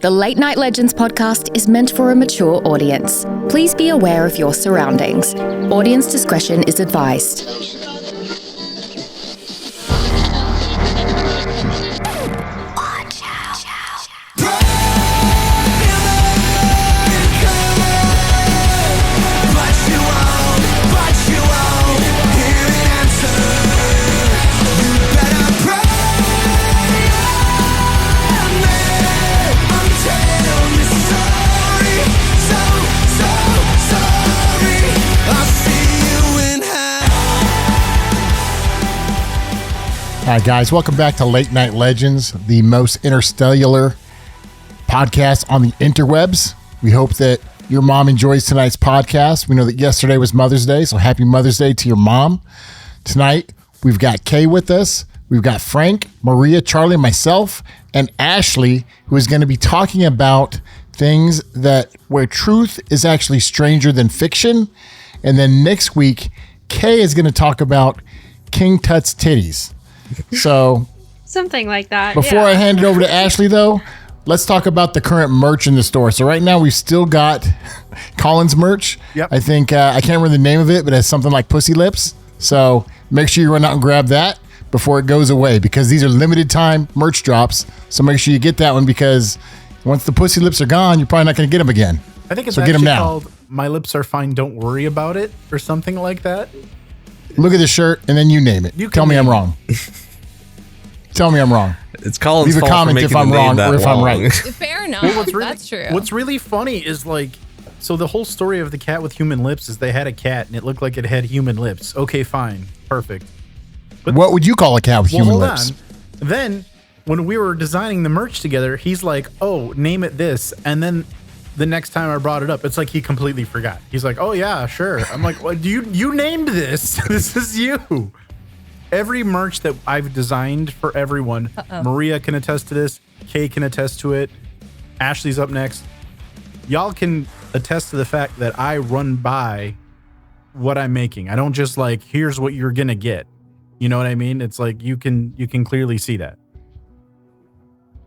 The Late Night Legends podcast is meant for a mature audience. Please be aware of your surroundings. Audience discretion is advised. Hi, guys. Welcome back to Late Night Legends, the most interstellar podcast on the interwebs. We hope that your mom enjoys tonight's podcast. We know that yesterday was Mother's Day, so happy Mother's Day to your mom. Tonight, we've got Kay with us. We've got Frank, Maria, Charlie, myself, and Ashley, who is going to be talking about things where truth is actually stranger than fiction. And then next week, Kay is going to talk about King Tut's titties. So something like that. Before I hand it over to Ashley, though, let's talk about the current merch in the store. So right now we've still got Colin's merch. Yep. I think I can't remember the name of it, but it has something like Pussy Lips. So make sure you run out and grab that before it goes away, because these are limited time merch drops. So make sure you get that one, because once the Pussy Lips are gone, you're probably not going to get them again. I think it's so actually called "My Lips Are Fine, Don't Worry About It" or something like that. Look at the shirt and then you name it. Tell me I'm wrong. Tell me I'm wrong. It's Colin's Leave a comment if I'm wrong or if I'm right. Fair enough. Well, that's true. What's really funny is so the whole story of the cat with human lips is they had a cat and it looked like it had human lips. Okay, fine. Perfect. But what would you call a cat with human lips? On. Then when we were designing the merch together, he's like, "Oh, name it this." And then the next time I brought it up, it's like he completely forgot. He's like, "Oh yeah, sure." I'm like, "Well, you named this. This is you." Every merch that I've designed for everyone, Maria can attest to this. Kay can attest to it. Ashley's up next. Y'all can attest to the fact that I run by what I'm making. I don't just here's what you're gonna get. You know what I mean? It's like you can clearly see that.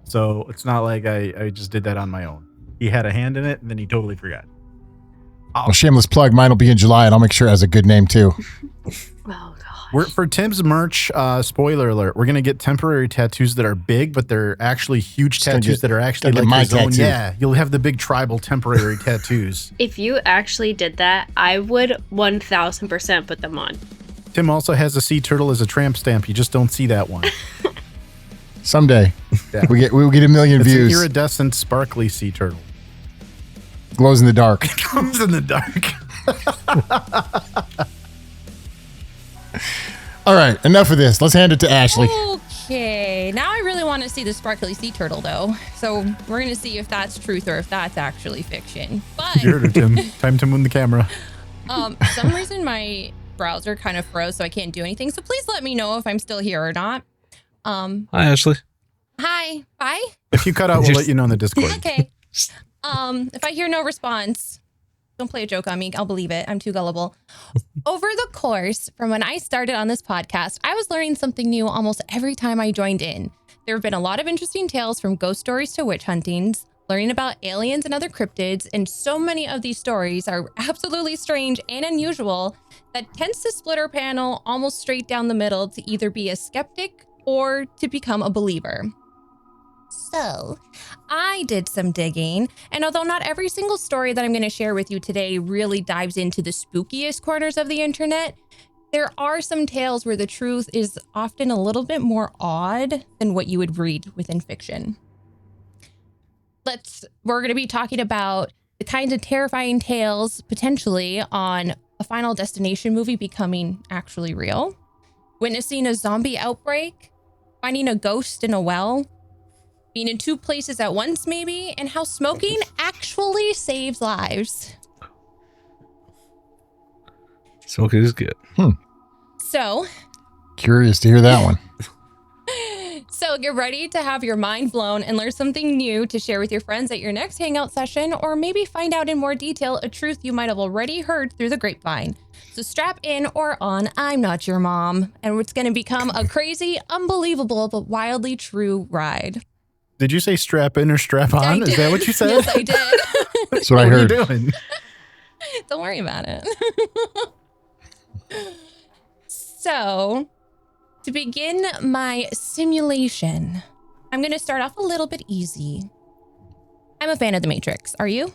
So it's not like I just did that on my own. He had a hand in it, and then he totally forgot. Well, shameless plug. Mine will be in July, and I'll make sure it has a good name too. Oh gosh. For Tim's merch, spoiler alert, we're gonna get temporary tattoos that are big, but they're actually huge tattoos that are actually like my his own. tattoo. Yeah, you'll have the big tribal temporary tattoos. If you actually did that, I would 1000% put them on. Tim also has a sea turtle as a tramp stamp. You just don't see that one. Someday, Yeah. we'll get a million It's views. an iridescent, sparkly sea turtle. Glows in the dark. Comes in the dark. All right, enough of this. Let's hand it to Ashley. Okay, now I really want to see the sparkly sea turtle, though. So we're going to see if that's truth or if that's actually fiction. But Here, Tim. Time to moon the camera. for some reason, my browser kind of froze, so I can't do anything. So please let me know if I'm still here or not. Hi, Ashley. Hi. Bye. If you cut out, we'll let you know in the Discord. Okay. If I hear no response, don't play a joke on me. I'll believe it. I'm too gullible. Over the course from when I started on this podcast, I was learning something new almost every time I joined in. There have been a lot of interesting tales, from ghost stories to witch huntings, learning about aliens and other cryptids, and so many of these stories are absolutely strange and unusual that tends to split our panel almost straight down the middle to either be a skeptic or to become a believer. So, I did some digging, and although not every single story that I'm going to share with you today really dives into the spookiest corners of the internet, there are some tales where the truth is often a little bit more odd than what you would read within fiction. We're going to be talking about the kinds of terrifying tales potentially on a Final Destination movie becoming actually real, witnessing a zombie outbreak, finding a ghost in a well, being in two places at once maybe, and how smoking actually saves lives. Smoking is good. So, Curious to hear that one. So get ready to have your mind blown and learn something new to share with your friends at your next hangout session, or maybe find out in more detail a truth you might have already heard through the grapevine. So strap in or on, I'm Not Your Mom, and it's going to become a crazy, unbelievable, but wildly true ride. Did you say strap in or strap on? Is that what you said? Yes, I did. That's what I heard. What are you doing? Don't worry about it. So, to begin my simulation, I'm going to start off a little bit easy. I'm a fan of The Matrix. Are you?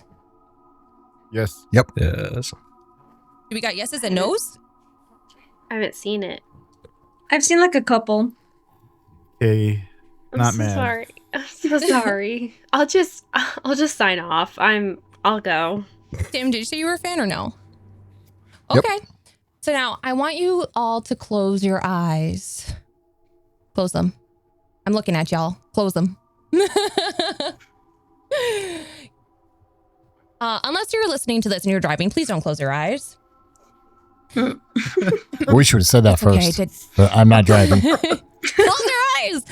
Yes. Yep. Yes. Do we got yeses and nos? I haven't seen it. I've seen like a couple. Okay. I'm Not so mad. sorry. I'm so sorry. I'll just sign off. I'll go. Tim, did you say you were a fan or no? Yep. Okay. So now I want you all to close your eyes. Close them. I'm looking at y'all. Close them. Unless you're listening to this and you're driving, please don't close your eyes. We should have said that Okay, first. I did. But I'm not driving. Close your eyes.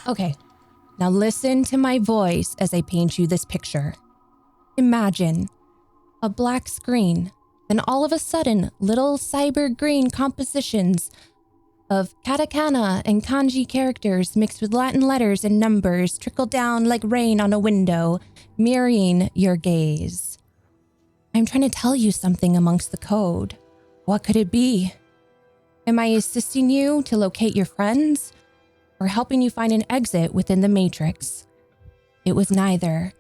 Okay. Now listen to my voice as I paint you this picture. Imagine a black screen, then all of a sudden, little cyber green compositions of katakana and kanji characters mixed with Latin letters and numbers trickle down like rain on a window, mirroring your gaze. I'm trying to tell you something amongst the code. What could it be? Am I assisting you to locate your friends, or helping you find an exit within the Matrix? It was neither.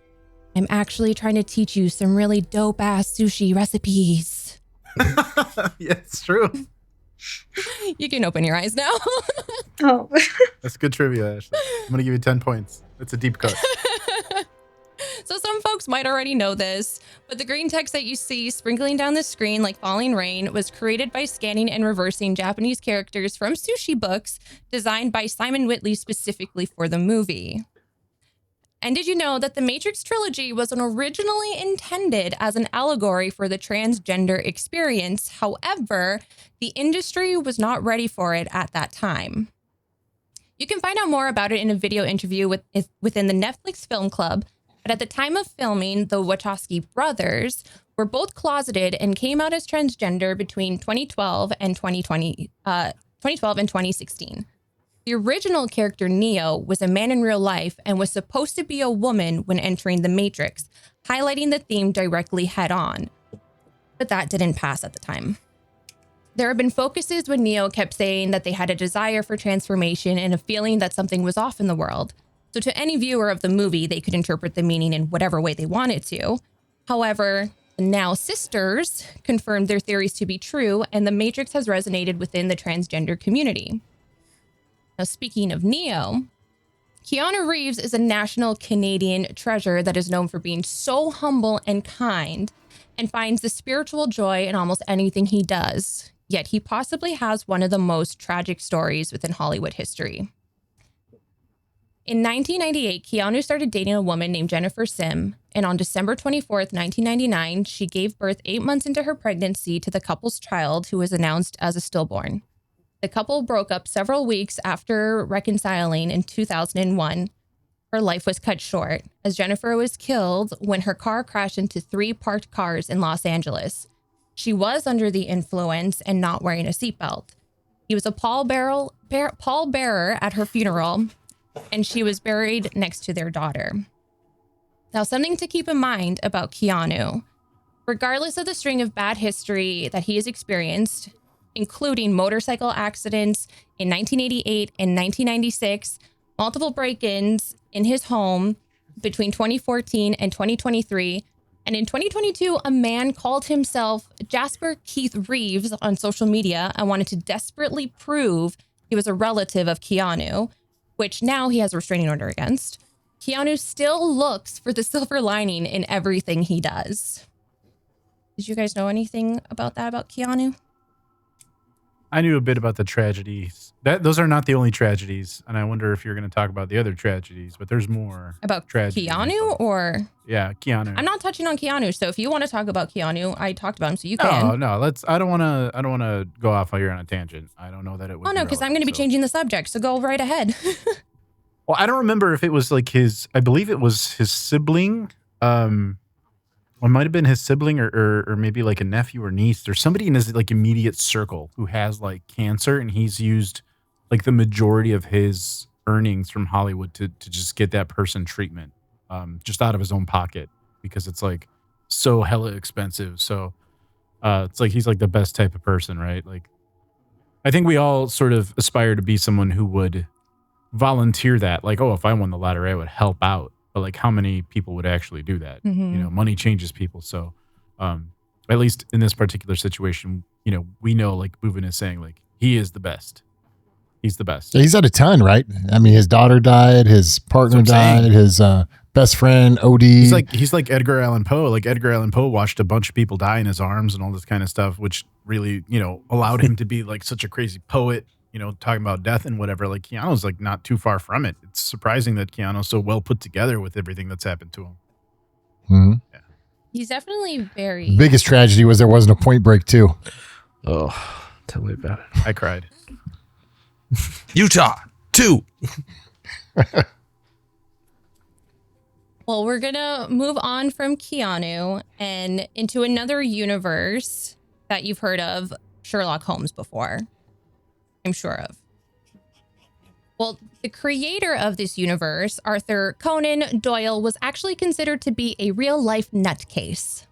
I'm actually trying to teach you some really dope-ass sushi recipes. Yeah, it's true. You can open your eyes now. Oh. That's good trivia, Ashley. I'm going to give you 10 points. It's a deep cut. So some folks might already know this, but the green text that you see sprinkling down the screen like falling rain was created by scanning and reversing Japanese characters from sushi books designed by Simon Whitley specifically for the movie. And did you know that the Matrix trilogy was originally intended as an allegory for the transgender experience? However, the industry was not ready for it at that time. You can find out more about it in a video interview within the Netflix Film Club. But at the time of filming, the Wachowski brothers were both closeted and came out as transgender between 2012 and 2016. The original character Neo was a man in real life and was supposed to be a woman when entering the Matrix, highlighting the theme directly head on. But that didn't pass at the time. There have been focuses when Neo kept saying that they had a desire for transformation and a feeling that something was off in the world. So to any viewer of the movie, they could interpret the meaning in whatever way they wanted to. However, the Now sisters confirmed their theories to be true, and the Matrix has resonated within the transgender community. Now, speaking of Neo, Keanu Reeves is a national Canadian treasure that is known for being so humble and kind and finds the spiritual joy in almost anything he does. Yet he possibly has one of the most tragic stories within Hollywood history. In 1998, Keanu started dating a woman named Jennifer Sim, and on December 24th, 1999, she gave birth 8 months into her pregnancy to the couple's child, who was announced as a stillborn. The couple broke up several weeks after reconciling in 2001. Her life was cut short, as Jennifer was killed when her car crashed into 3 parked cars in Los Angeles. She was under the influence and not wearing a seatbelt. He was a pallbearer at her funeral, and she was buried next to their daughter. Now, something to keep in mind about Keanu. Regardless of the string of bad history that he has experienced, including motorcycle accidents in 1988 and 1996, multiple break-ins in his home between 2014 and 2023, and in 2022, a man called himself Jasper Keith Reeves on social media and wanted to desperately prove he was a relative of Keanu, which now he has a restraining order against. Keanu still looks for the silver lining in everything he does. Did you guys know anything about Keanu? I knew a bit about the tragedies. Those are not the only tragedies, and I wonder if you're going to talk about the other tragedies, but there's more. About tragedies. Keanu or? Yeah, Keanu. I'm not touching on Keanu, so if you want to talk about Keanu, I talked about him, so you can. No, I don't want to go off here on a tangent. I don't know that it would. Oh no, because I'm going to be changing the subject, so go right ahead. Well, I don't remember if it was like I believe it was his sibling. It might have been his sibling or maybe like a nephew or niece. There's somebody in his like immediate circle who has like cancer, and he's used like the majority of his earnings from Hollywood to just get that person treatment, just out of his own pocket, because it's like so hella expensive. So it's like he's like the best type of person, right? Like, I think we all sort of aspire to be someone who would volunteer that. Like, oh, if I won the lottery, I would help out. But like, how many people would actually do that? Mhm. You know, money changes people. So at least in this particular situation, you know, we know, like Boovin is saying, like, he is the best. He's the best. He's had a ton, right? I mean, his daughter died, his partner That's what I'm died, saying. his best friend OD. He's like Edgar Allan Poe. Like, Edgar Allan Poe watched a bunch of people die in his arms and all this kind of stuff, which really, you know, allowed him to be like such a crazy poet, you know, talking about death and whatever. Like, Keanu's like not too far from it. It's surprising that Keanu's so well put together with everything that's happened to him. Mhm. He's definitely very. Biggest tragedy was there wasn't a Point Break too. Oh, tell me about it. I cried. Utah 2. Well, we're going to move on from Keanu and into another universe that you've heard of Sherlock Holmes before. I'm sure of. Well, the creator of this universe, Arthur Conan Doyle, was actually considered to be a real-life nutcase.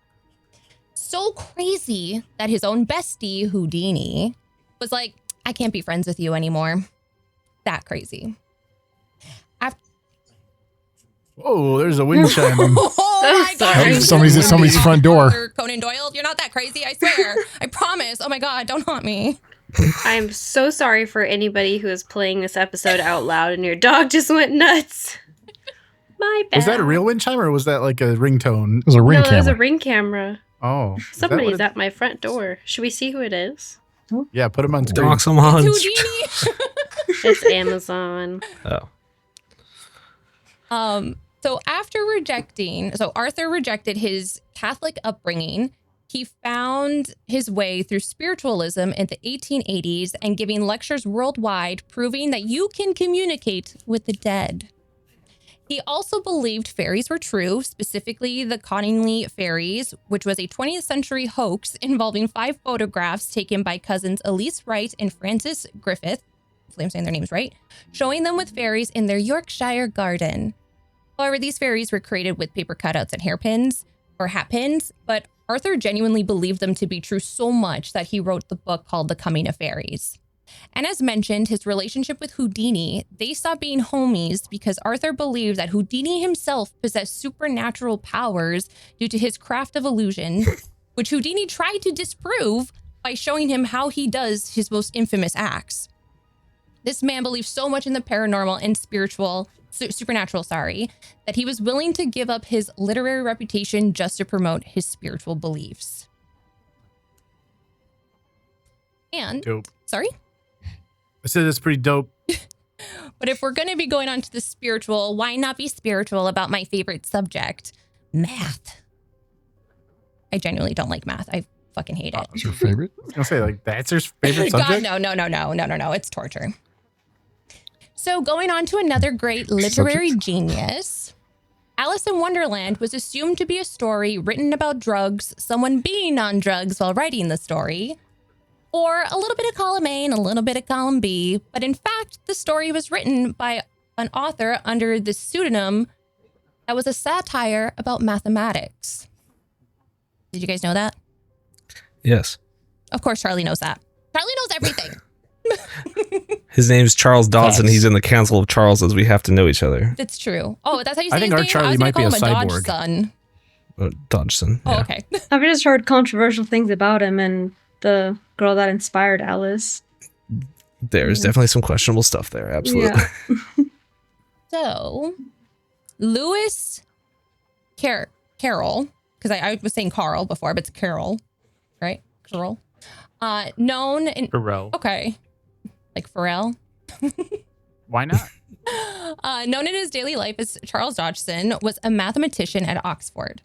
So crazy that his own bestie, Houdini, was like, I can't be friends with you anymore. That crazy. Whoa, there's a wind chime. Oh my Sorry. God. Somebody's at somebody's front door. Arthur Conan Doyle, you're not that crazy, I swear. I promise. Oh my God, don't haunt me. I'm so sorry for anybody who is playing this episode out loud and your dog just went nuts. My bad. Was that a real wind chime or was that like a ringtone? It was a ring No, that was a camera. ring camera. Oh, is that what Somebody's it- at my front door. Should we see who it is? Yeah, put him on screen. Dox him on. Houdini. It's Amazon. Oh. So Arthur rejected his Catholic upbringing. He found his way through spiritualism in the 1880s and giving lectures worldwide, proving that you can communicate with the dead. He also believed fairies were true, specifically the Conningly fairies, which was a 20th century hoax involving 5 photographs taken by cousins Elise Wright and Frances Griffith, hopefully I'm saying their names right, showing them with fairies in their Yorkshire garden. However, these fairies were created with paper cutouts and hairpins or hat pins, but Arthur genuinely believed them to be true so much that he wrote the book called The Coming of Fairies. And as mentioned, his relationship with Houdini, they stopped being homies because Arthur believed that Houdini himself possessed supernatural powers due to his craft of illusion, which Houdini tried to disprove by showing him how he does his most infamous acts. This man believed so much in the paranormal and supernatural, that he was willing to give up his literary reputation just to promote his spiritual beliefs. And, Dope. sorry? I said that's pretty dope. But if we're going to be going on to the spiritual, why not be spiritual about my favorite subject, math? I genuinely don't like math. I fucking hate it. What's your favorite? I was gonna say, like, that's your favorite God, subject? no. It's torture. So going on to another great literary genius, Alice in Wonderland was assumed to be a story written about drugs, someone being on drugs while writing the story, or a little bit of column A and a little bit of column B. But in fact, the story was written by an author under the pseudonym that was a satire about mathematics. Did you guys know that? Yes. Of course, Charlie knows that. Charlie knows everything. His name's Charles Dodson. Yes. He's in the Council of Charleses. We have to know each other. That's true. Oh, that's how you say I think his our name? Charlie I was gonna might be call a him a Dodge cyborg. son. Dodgson. Oh, Yeah. okay. I've just heard controversial things about him and the girl that inspired Alice. There's definitely some questionable stuff there. Absolutely. Yeah. So, Lewis Carroll, because I was saying Carl before, but it's Carroll, right? Carroll. Known in... Pharrell. Okay. Like Pharrell. Why not? Known in his daily life as Charles Dodgson, was a mathematician at Oxford.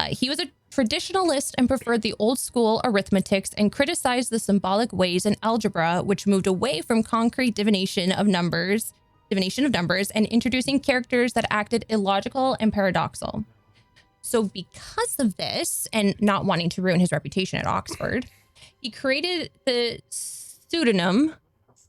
He was a traditionalist and preferred the old school arithmetics and criticized the symbolic ways in algebra, which moved away from concrete divination of numbers and introducing characters that acted illogical and paradoxical. So because of this, and not wanting to ruin his reputation at Oxford, he created the pseudonym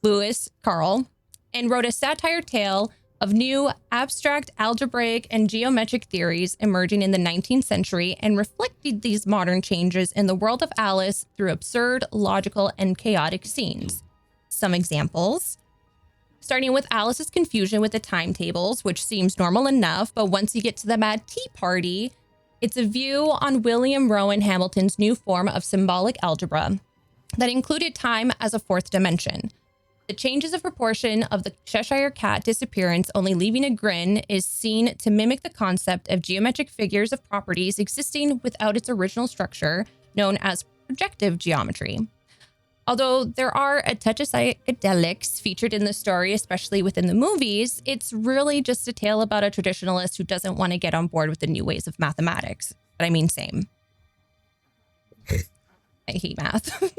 Lewis Carroll and wrote a satire tale of new abstract algebraic and geometric theories emerging in the 19th century and reflected these modern changes in the world of Alice through absurd, logical, and chaotic scenes. Some examples, starting with Alice's confusion with the timetables, which seems normal enough, but once you get to the Mad Tea Party, it's a view on William Rowan Hamilton's new form of symbolic algebra that included time as a fourth dimension. The changes of proportion of the Cheshire Cat disappearance, only leaving a grin, is seen to mimic the concept of geometric figures of properties existing without its original structure, known as projective geometry. Although there are a touch of psychedelics featured in the story, especially within the movies, it's really just a tale about a traditionalist who doesn't want to get on board with the new ways of mathematics. But I mean, same. I hate math.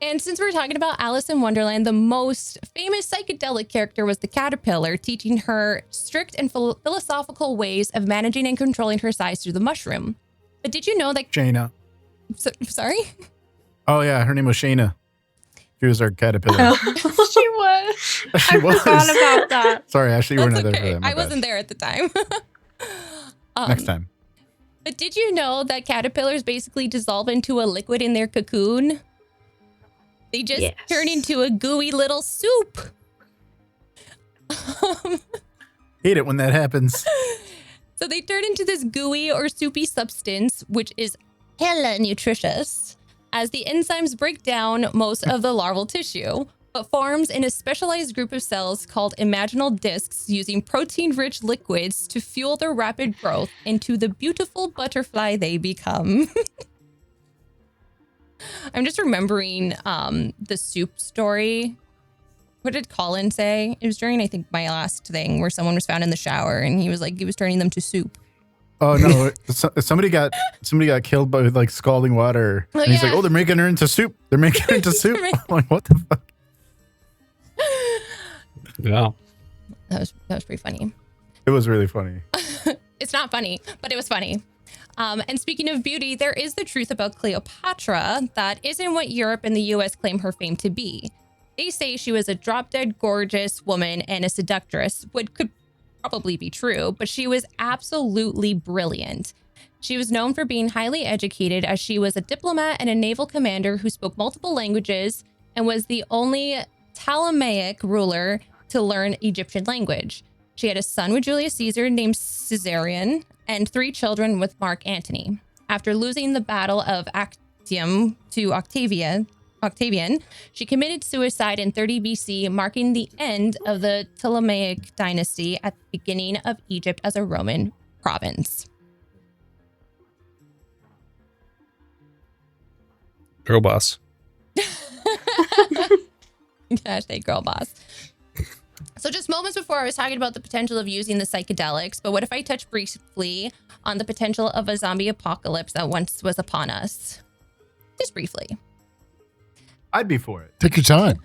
And since we're talking about Alice in Wonderland, the most famous psychedelic character was the caterpillar, teaching her strict and philosophical ways of managing and controlling her size through the mushroom. But did you know that... Shayna. Sorry? Oh, yeah. Her name was Shayna. She was our caterpillar. She was. She I was. forgot about that. Sorry, Ashley, you were That's not there okay. for that. I wasn't there at the time. Next time. But did you know that caterpillars basically dissolve into a liquid in their cocoon? They just turn into a gooey little soup. Hate it when that happens. So they turn into this gooey or soupy substance, which is hella nutritious, as the enzymes break down most of the larval tissue, but forms in a specialized group of cells called imaginal discs using protein-rich liquids to fuel their rapid growth into the beautiful butterfly they become. I'm just remembering the soup story. What did Colin say? It was during, I think, my last thing where someone was found in the shower and he was like, he was turning them to soup. Oh no! Somebody got killed by like scalding water. Oh, and he's yeah. like, "Oh, they're making her into soup. They're making her into soup." I'm like, what the fuck? Yeah. That was pretty funny. It was really funny. It's not funny, but it was funny. And speaking of beauty, there is the truth about Cleopatra that isn't what Europe and the US claim her fame to be. They say she was a drop-dead gorgeous woman and a seductress, which could probably be true, but she was absolutely brilliant. She was known for being highly educated, as she was a diplomat and a naval commander who spoke multiple languages and was the only Ptolemaic ruler to learn Egyptian language. She had a son with Julius Caesar named Caesarion and 3 children with Mark Antony. After losing the Battle of Actium to Octavian, she committed suicide in 30 BC, marking the end of the Ptolemaic dynasty at the beginning of Egypt as a Roman province. Girl boss. Hashtag girl boss. So just moments before, I was talking about the potential of using the psychedelics, but what if I touch briefly on the potential of a zombie apocalypse that once was upon us? Just briefly. I'd be for it. Take your time.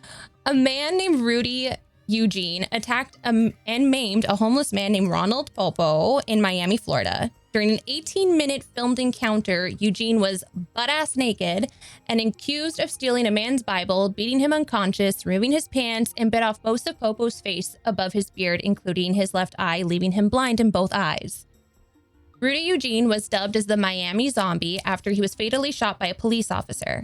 A man named Rudy Eugene attacked and maimed a homeless man named Ronald Popo in Miami, Florida. During an 18-minute filmed encounter, Eugene was butt-ass naked and accused of stealing a man's Bible, beating him unconscious, removing his pants, and bit off most of Popo's face above his beard, including his left eye, leaving him blind in both eyes. Rudy Eugene was dubbed as the Miami Zombie after he was fatally shot by a police officer.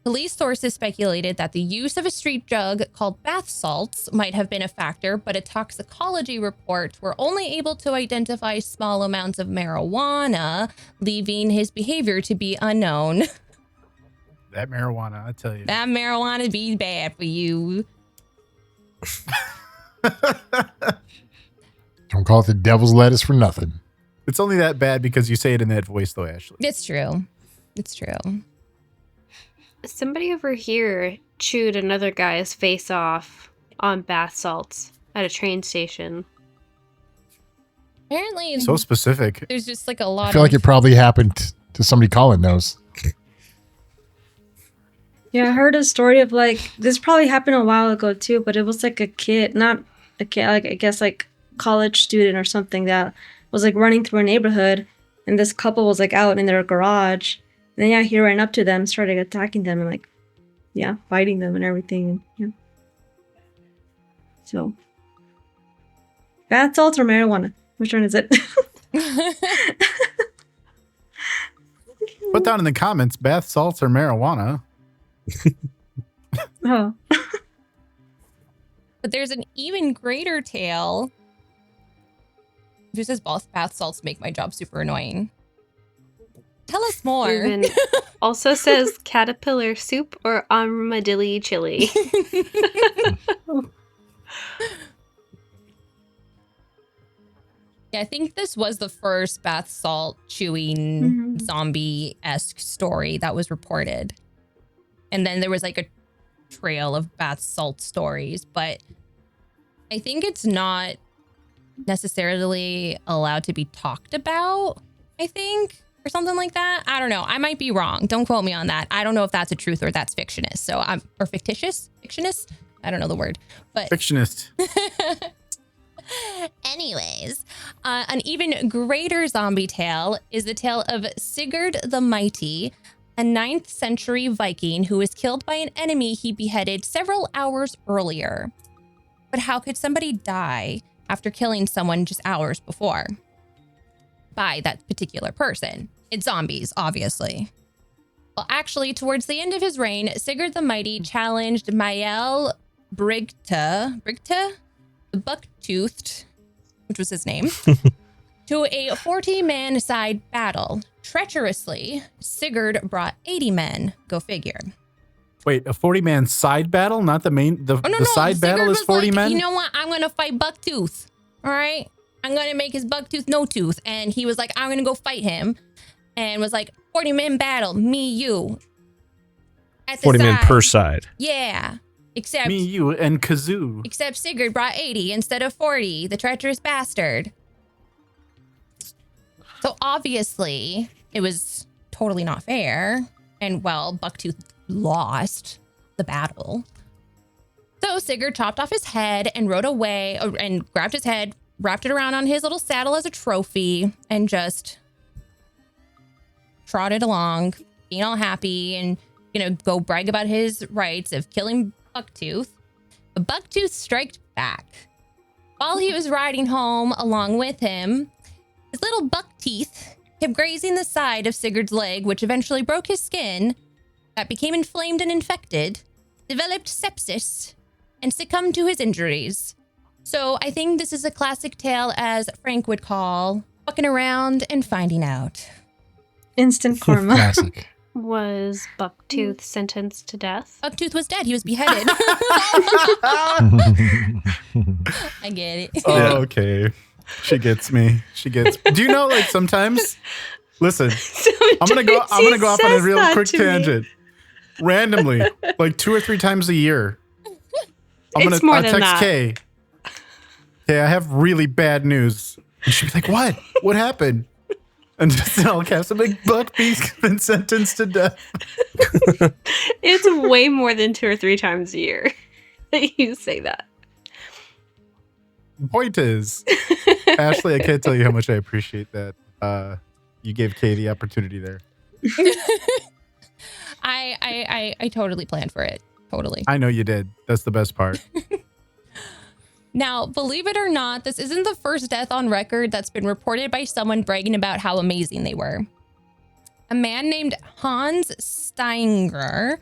Police sources speculated that the use of a street drug called bath salts might have been a factor, but a toxicology report were only able to identify small amounts of marijuana, leaving his behavior to be unknown. That marijuana, I tell you. That marijuana be bad for you. Don't call it the devil's lettuce for nothing. It's only that bad because you say it in that voice, though, Ashley. It's true. It's true. Somebody over here chewed another guy's face off on bath salts at a train station. Apparently, So specific. there's just like a lot I feel of... like it probably happened to somebody Colin knows. Yeah, I heard a story of like this probably happened a while ago too, but it was like a kid, not a kid, like I guess like college student or something that was like running through a neighborhood, and this couple was like out in their garage. And then he ran up to them, started attacking them, and like, fighting them and everything. Yeah. So, bath salts or marijuana? Which one is it? Put down in the comments, bath salts or marijuana. Oh. But there's an even greater tale. Who says both bath salts make my job super annoying? Tell us more. Ruben also says caterpillar soup or armadillo chili. Yeah, I think this was the first bath salt chewing zombie-esque story that was reported. And then there was like a trail of bath salt stories, but I think it's not necessarily allowed to be talked about, I think, or something like that. I don't know. I might be wrong. Don't quote me on that. I don't know if that's a truth or that's fictionist. So or fictitious? Fictionist? I don't know the word, but Fictionist. anyways, an even greater zombie tale is the tale of Sigurd the Mighty, a 9th century Viking who was killed by an enemy he beheaded several hours earlier. But how could somebody die after killing someone just hours before? By that particular person. It's zombies, obviously. Well, actually, towards the end of his reign, Sigurd the Mighty challenged Mael Brigte, the buck-toothed, which was his name, to a 40-man side battle. Treacherously, Sigurd brought 80 men. Go figure. Wait, a 40-man side battle? Not the main... The side battle is 40 men? You know what? I'm going to fight Bucktooth. All right? I'm going to make his Bucktooth no tooth. And he was like, I'm going to go fight him. And was like, 40-man battle. Me, you. At the 40 men side. per side. Yeah. Except... Me, you, and Kazoo. Except Sigurd brought 80 instead of 40. The treacherous bastard. So obviously, it was totally not fair. And, well, Bucktooth lost the battle. So Sigurd chopped off his head and rode away and grabbed his head, wrapped it around on his little saddle as a trophy, and just trotted along, being all happy and, go brag about his rights of killing Bucktooth. But Bucktooth striked back. While he was riding home along with him, his little buck teeth kept grazing the side of Sigurd's leg, which eventually broke his skin, that became inflamed and infected, developed sepsis, and succumbed to his injuries. So I think this is a classic tale, as Frank would call, fucking around and finding out. Instant karma. Classic. Was Bucktooth sentenced to death? Bucktooth was dead. He was beheaded. I get it. Oh, okay. She gets me. Do you know, like, sometimes... Listen, I'm gonna go off on a real quick tangent. Randomly, like 2 or 3 times a year. I'll text Kay. Hey, I have really bad news. And she'll be like, what? What happened? And just in all caps, I'm like, Buckbee's been sentenced to death. It's way more than 2 or 3 times a year that you say that. The point is, Ashley, I can't tell you how much I appreciate that. You gave Kay the opportunity there. I totally planned for it. Totally. I know you did. That's the best part. Now, believe it or not, this isn't the first death on record that's been reported by someone bragging about how amazing they were. A man named Hans Steinger,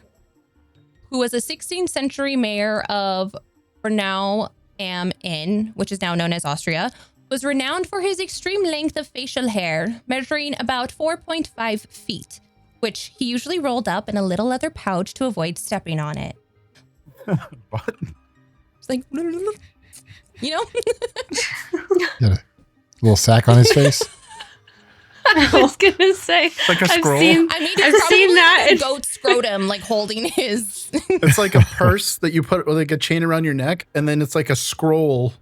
who was a 16th century mayor of Bernau am Inn, which is now known as Austria, was renowned for his extreme length of facial hair, measuring about 4.5 feet, which he usually rolled up in a little leather pouch to avoid stepping on it. What? It's like, Got a little sack on his face. I was gonna say, like a scroll. I've seen that. Like a goat scrotum, like holding his. It's like a purse that you put like a chain around your neck, and then it's like a scroll,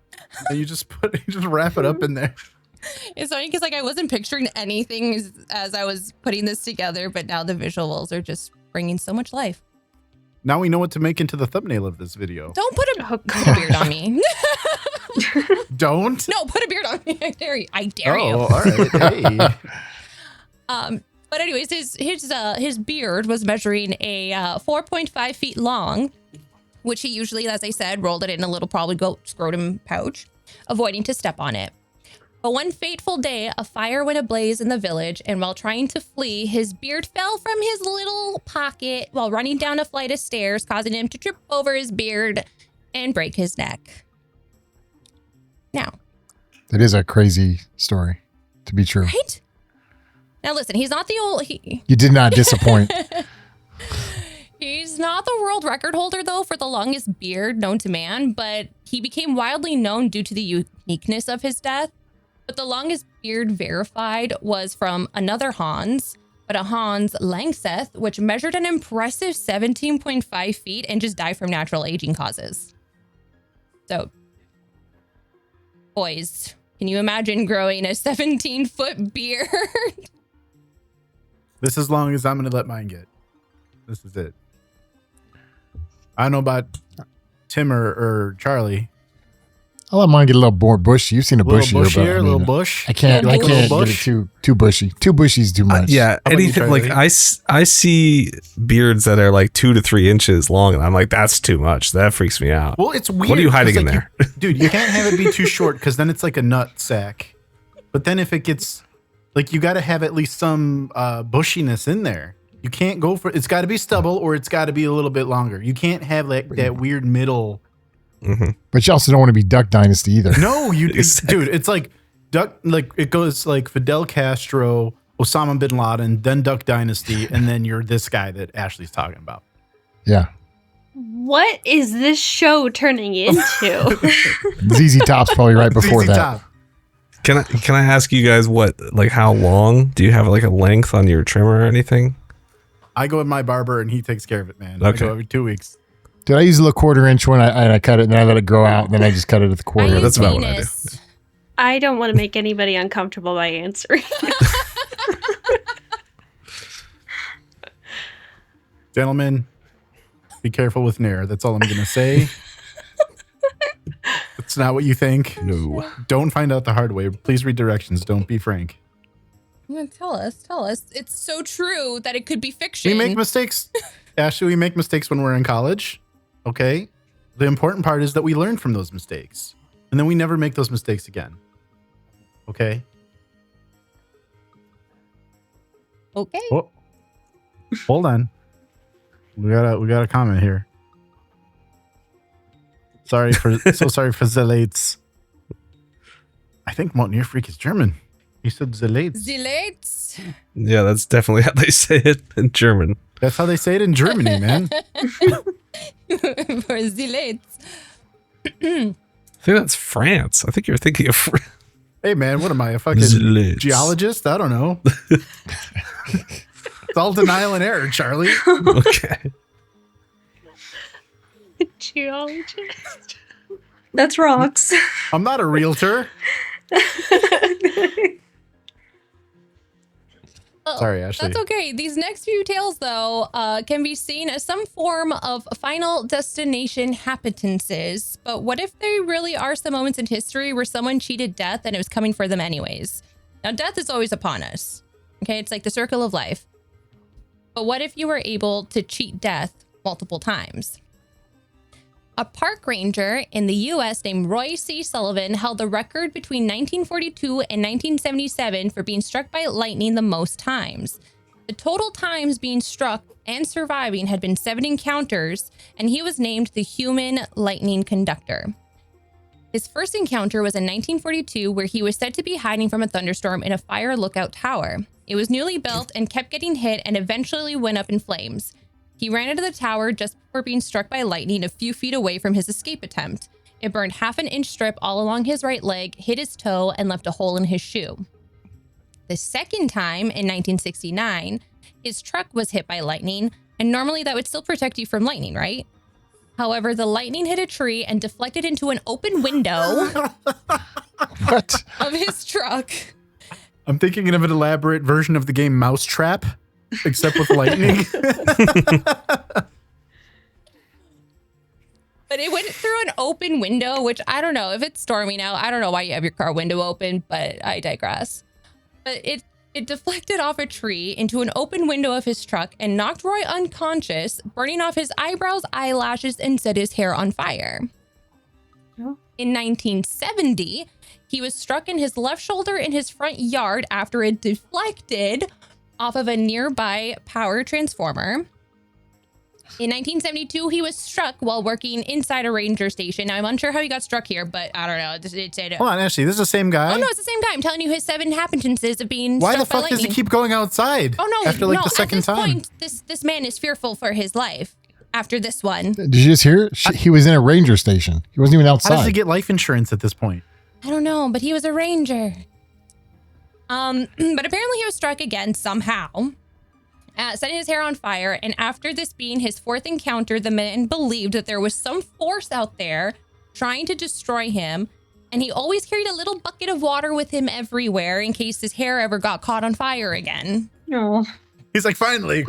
and you just wrap it up in there. It's funny because I wasn't picturing anything as I was putting this together, but now the visuals are just bringing so much life. Now we know what to make into the thumbnail of this video. Don't put a beard on me. Don't? No, put a beard on me. I dare you. Oh, all right. Hey. But anyways, his beard was measuring a 4.5 feet long, which he usually, as I said, rolled it in a little probably goat scrotum pouch, avoiding to step on it. But one fateful day, a fire went ablaze in the village, and while trying to flee, his beard fell from his little pocket while running down a flight of stairs, causing him to trip over his beard and break his neck. Now, That is a crazy story to be true. right? Now listen, he's not the old... You did not disappoint. He's not the world record holder, though, for the longest beard known to man, but he became widely known due to the uniqueness of his death. But the longest beard verified was from another Hans, but a Hans Langseth, which measured an impressive 17.5 feet and just died from natural aging causes. So, boys, can you imagine growing a 17-foot beard? This is as long as I'm going to let mine get. This is it. I don't know about Tim or Charlie. I'll let mine get a little more bushy. You've seen a bushy, Little bushier, but I little mean, bush. I can't. Like I a can't little get it bush? too bushy. Too bushy's too much. Yeah, about you, anything like Charlie? I see beards that are like 2 to 3 inches long, and I'm like, that's too much. That freaks me out. Well, it's weird. What are you hiding 'cause, in like, there? dude, you can't have it be too short because then it's like a nut sack. But then if it gets, like, you got to have at least some bushiness in there. You can't go for, it's got to be stubble or it's got to be a little bit longer. You can't have like that weird middle. But you also don't want to be Duck Dynasty either. No, Exactly. dude, it's like Duck, like it goes like Fidel Castro, Osama bin Laden, then Duck Dynasty, and then you're this guy that Ashley's talking about. Yeah. What is this show turning into? ZZ Top's probably right before ZZ that. Top. Can I ask you guys how long? Do you have like a length on your trimmer or anything? I go with my barber and he takes care of it, man. Okay. I go every 2 weeks. Dude, I use a little 1/4 inch one. I cut it and then I let it grow out and then I just cut it at the quarter. that's about what I do. Venus. I don't want to make anybody uncomfortable by answering. Gentlemen, be careful with Nair. That's all I'm going to say. It's not what you think. No. Don't find out the hard way. Please read directions. Don't be Frank. Tell us. It's so true that it could be fiction. We make mistakes. Ashley, we make mistakes when we're in college. Okay? The important part is that we learn from those mistakes. And then we never make those mistakes again. Okay? Okay. Oh, hold on. We got a comment here. Sorry for the lates. I think Mountaineer Freak is German. He said the lates. Zilates. Yeah, that's definitely how they say it in German. That's how they say it in Germany, man. For zilates. I think that's France. I think you're thinking of France. Hey, man, what am I, a fucking Zlitz. geologist? I don't know. It's all denial and error, Charlie. Okay. Geologist. That's rocks. I'm not a realtor. Sorry, Ashley. That's okay. These next few tales, though, can be seen as some form of final destination happenances. But what if there really are some moments in history where someone cheated death and it was coming for them anyways? Now, death is always upon us. Okay, it's like the circle of life. But what if you were able to cheat death multiple times? A park ranger in the U.S. named Roy C. Sullivan held the record between 1942 and 1977 for being struck by lightning the most times. The total times being struck and surviving had been 7 encounters, and he was named the human lightning conductor. His first encounter was in 1942, where he was said to be hiding from a thunderstorm in a fire lookout tower. It was newly built and kept getting hit and eventually went up in flames. He ran into the tower just before being struck by lightning a few feet away from his escape attempt. It burned 1/2 inch strip all along his right leg, hit his toe, and left a hole in his shoe. The second time, in 1969, his truck was hit by lightning, and normally that would still protect you from lightning, right? However, the lightning hit a tree and deflected into an open window What? of his truck. I'm thinking of an elaborate version of the game Mousetrap, except with lightning. But it went through an open window, which I don't know if it's storming out. I don't know why you have your car window open, but I digress. But it It deflected off a tree into an open window of his truck and knocked Roy unconscious, burning off his eyebrows, eyelashes, and set his hair on fire. Oh. In 1970, he was struck in his left shoulder in his front yard after it deflected off of a nearby power transformer. In 1972, he was struck while working inside a ranger station. Now, I'm unsure how he got struck here, but I don't know. It said, Hold on, Ashley, this is the same guy? oh, no, it's the same guy. I'm telling you his 7 happenances of being Why struck the by fuck does he lightning. keep going outside? Oh, no. After like no, the second at this time. point, this man is fearful for his life after this one. Did you just hear it? He was in a ranger station. He wasn't even How outside. does he get life insurance at this point? I don't know, but he was a ranger. But apparently he was struck again somehow, setting his hair on fire. And after this being his 4th encounter, the man believed that there was some force out there trying to destroy him. And he always carried a little bucket of water with him everywhere in case his hair ever got caught on fire again. No. He's like, finally.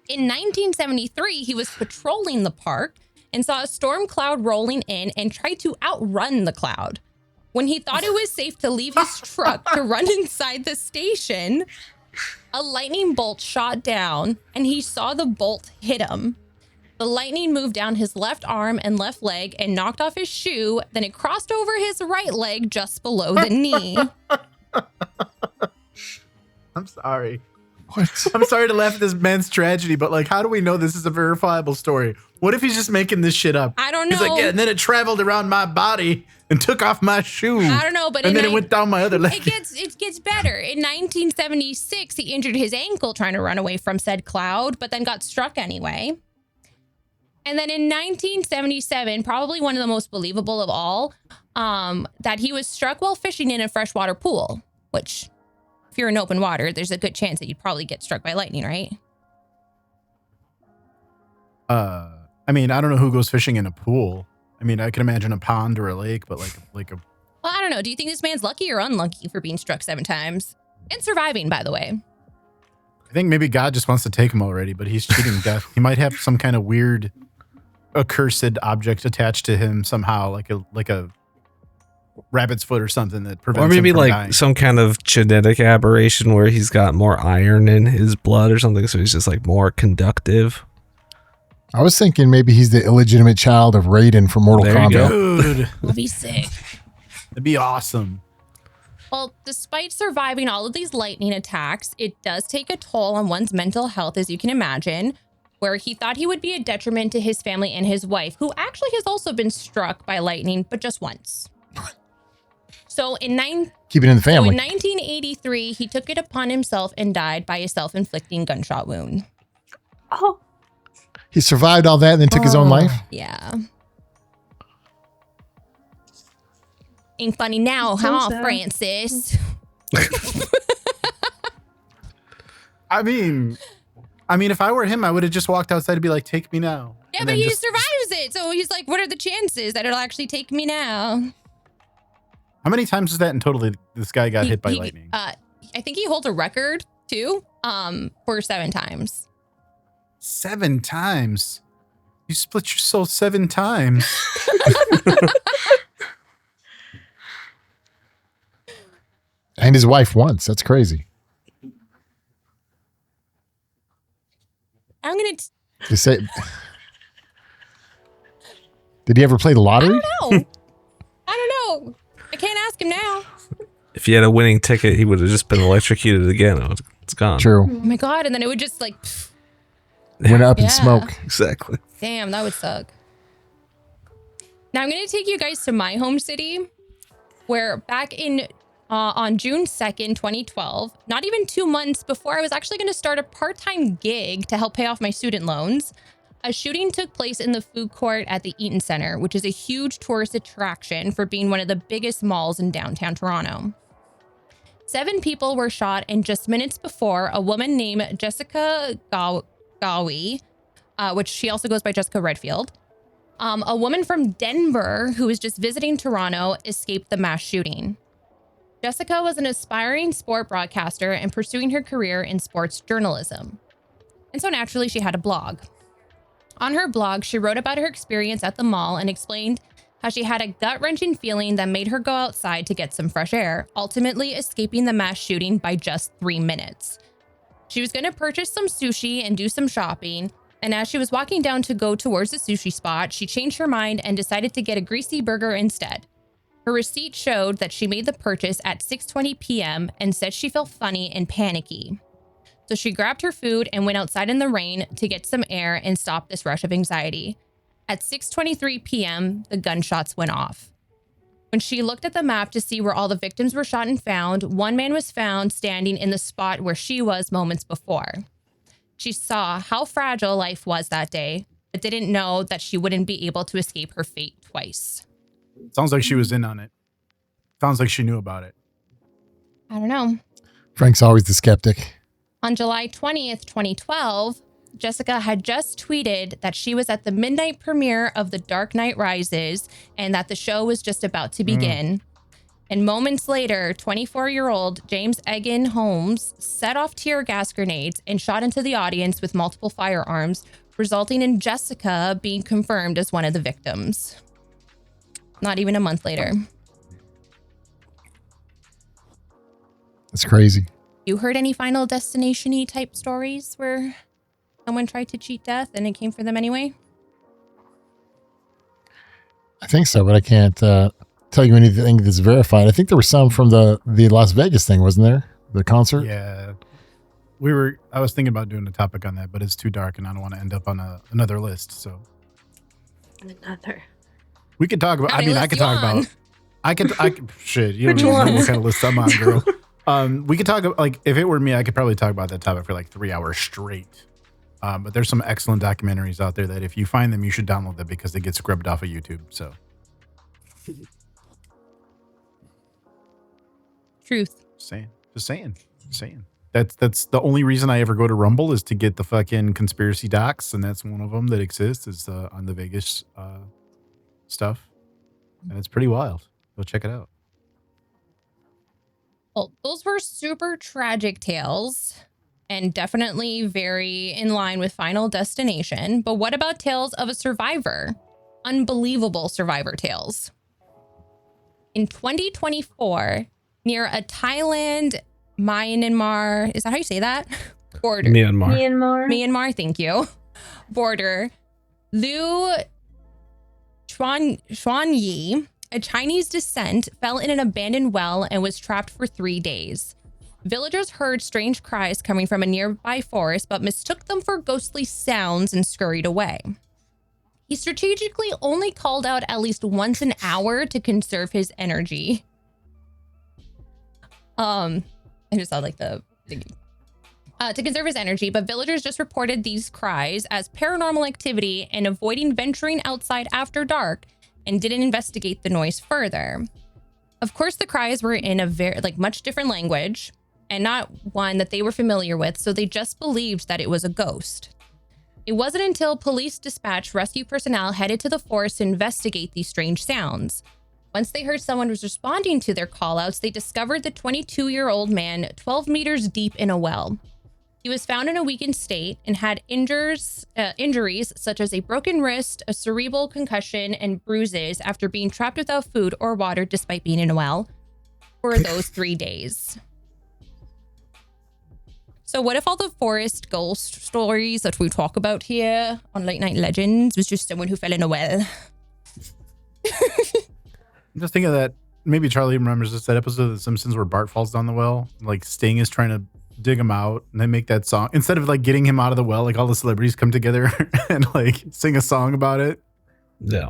In 1973, he was patrolling the park and saw a storm cloud rolling in and tried to outrun the cloud. When he thought it was safe to leave his truck to run inside the station, a lightning bolt shot down and he saw the bolt hit him. The lightning moved down his left arm and left leg and knocked off his shoe. Then it crossed over his right leg just below the knee. I'm sorry. What? I'm sorry to laugh at this man's tragedy, but like, how do we know this is a verifiable story? What if he's just making this shit up? I don't know. He's like, yeah, and then it traveled around my body and took off my shoe. I don't know, but and then it went down my other leg. It gets better. In 1976, he injured his ankle trying to run away from said cloud, but then got struck anyway. And then in 1977, probably one of the most believable of all, that he was struck while fishing in a freshwater pool, which if you're in open water, there's a good chance that you'd probably get struck by lightning, right? I mean, I don't know who goes fishing in a pool. I mean, I can imagine a pond or a lake, but like a. Well, I don't know. Do you think this man's lucky or unlucky for being struck 7 times? And surviving, by the way. I think maybe God just wants to take him already, but he's cheating death. He might have some kind of weird, accursed object attached to him somehow, like a rabbit's foot or something that prevents Or maybe him from like dying. some kind of genetic aberration where he's got more iron in his blood or something, so he's just like more conductive. I was thinking maybe he's the illegitimate child of Raiden from Mortal There you Kombat. go. Dude, That'd be sick. that'd be awesome. Well, despite surviving all of these lightning attacks, it does take a toll on one's mental health, as you can imagine, where he thought he would be a detriment to his family and his wife, who actually has also been struck by lightning, but just once. So in Keep it in the family. 1983, he took it upon himself and died by a self-inflicting gunshot wound. Oh. He survived all that and then took his own life? Yeah. Ain't funny now, So huh, sad. Francis? I mean, if I were him, I would have just walked outside and be like, "Take me now." Yeah, And but then he just- survives it. So he's like, what are the chances that it'll actually take me now? How many times was that in total? This guy got hit by lightning. I think he holds a record too, for 7 times. 7 times. You split your soul 7 times. And his wife once. That's crazy. I'm gonna. They say, did he ever play the lottery? I don't know. I can't ask him now. If he had a winning ticket, he would have just been electrocuted again. It's gone. True. Oh my god! And then it would just like, pff, Went up in Yeah. smoke. Exactly. damn, that would suck. Now I'm gonna take you guys to my home city, where back in on June 2nd, 2012, not even 2 months before I was actually going to start a part-time gig to help pay off my student loans, a shooting took place in the food court at the Eaton Center, which is a huge tourist attraction for being one of the biggest malls in downtown Toronto. 7 people were shot, and just minutes before, a woman named Jessica Gawi, which she also goes by Jessica Redfield, a woman from Denver who was just visiting Toronto, escaped the mass shooting. Jessica was an aspiring sport broadcaster and pursuing her career in sports journalism. And so naturally, she had a blog. On her blog, she wrote about her experience at the mall and explained how she had a gut-wrenching feeling that made her go outside to get some fresh air, ultimately escaping the mass shooting by just 3 minutes. She was going to purchase some sushi and do some shopping, and as she was walking down to go towards the sushi spot, she changed her mind and decided to get a greasy burger instead. Her receipt showed that she made the purchase at 6:20 p.m. and said she felt funny and panicky. So she grabbed her food and went outside in the rain to get some air and stop this rush of anxiety. At 6:23 p.m., the gunshots went off. When she looked at the map to see where all the victims were shot and found, one man was found standing in the spot where she was moments before. She saw how fragile life was that day, but didn't know that she wouldn't be able to escape her fate twice. Sounds like she was in on it. Sounds like she knew about it. I don't know. Frank's always the skeptic. On July 20th, 2012, Jessica had just tweeted that she was at the midnight premiere of The Dark Knight Rises and that the show was just about to begin. And moments later, 24-year-old James Egan Holmes set off tear gas grenades and shot into the audience with multiple firearms, resulting in Jessica being confirmed as one of the victims. Not even a month later. It's crazy. You heard any Final Destination-y type stories where someone tried to cheat death and it came for them anyway? I think so, but I can't tell you anything that's verified. I think there was some from the Las Vegas thing, wasn't there? The concert? Yeah. I was thinking about doing a topic on that, but it's too dark and I don't want to end up on another list. So Another. we could talk about, How many I lists could you talk on? about, I could, shit, you don't Which even know ones? what kind of list I'm on, girl. We could talk about, like, if it were me, I could probably talk about that topic for like 3 hours straight. But there's some excellent documentaries out there that if you find them, you should download them because they get scrubbed off of YouTube. So Truth. just saying. That's the only reason I ever go to Rumble is to get the fucking conspiracy docs. And that's one of them that exists is on the Vegas stuff. And it's pretty wild. Go check it out. Well, those were super tragic tales and definitely very in line with Final Destination. But what about tales of a survivor? Unbelievable survivor tales. In 2024, near a Thailand, Myanmar, is that how you say that? Border. Myanmar, thank you. Border. Liu Chuanyi, a Chinese descent, fell in an abandoned well and was trapped for 3 days. Villagers heard strange cries coming from a nearby forest, but mistook them for ghostly sounds and scurried away. He strategically only called out at least once an hour to conserve his energy. I just saw like the to conserve his energy, but villagers just reported these cries as paranormal activity and avoiding venturing outside after dark and didn't investigate the noise further. Of course, the cries were in a very much different language and not one that they were familiar with, so they just believed that it was a ghost. It wasn't until police dispatched rescue personnel headed to the forest to investigate these strange sounds. Once they heard someone was responding to their callouts, they discovered the 22-year-old man 12 meters deep in a well. He was found in a weakened state and had injuries such as a broken wrist, a cerebral concussion, and bruises after being trapped without food or water despite being in a well for those 3 days. So what if all the forest ghost stories that we talk about here on Late Night Legends was just someone who fell in a well? I'm just thinking that maybe Charlie remembers this, that episode of The Simpsons where Bart falls down the well. Like Sting is trying to dig him out and they make that song. Instead of like getting him out of the well, like all the celebrities come together and like sing a song about it. Yeah.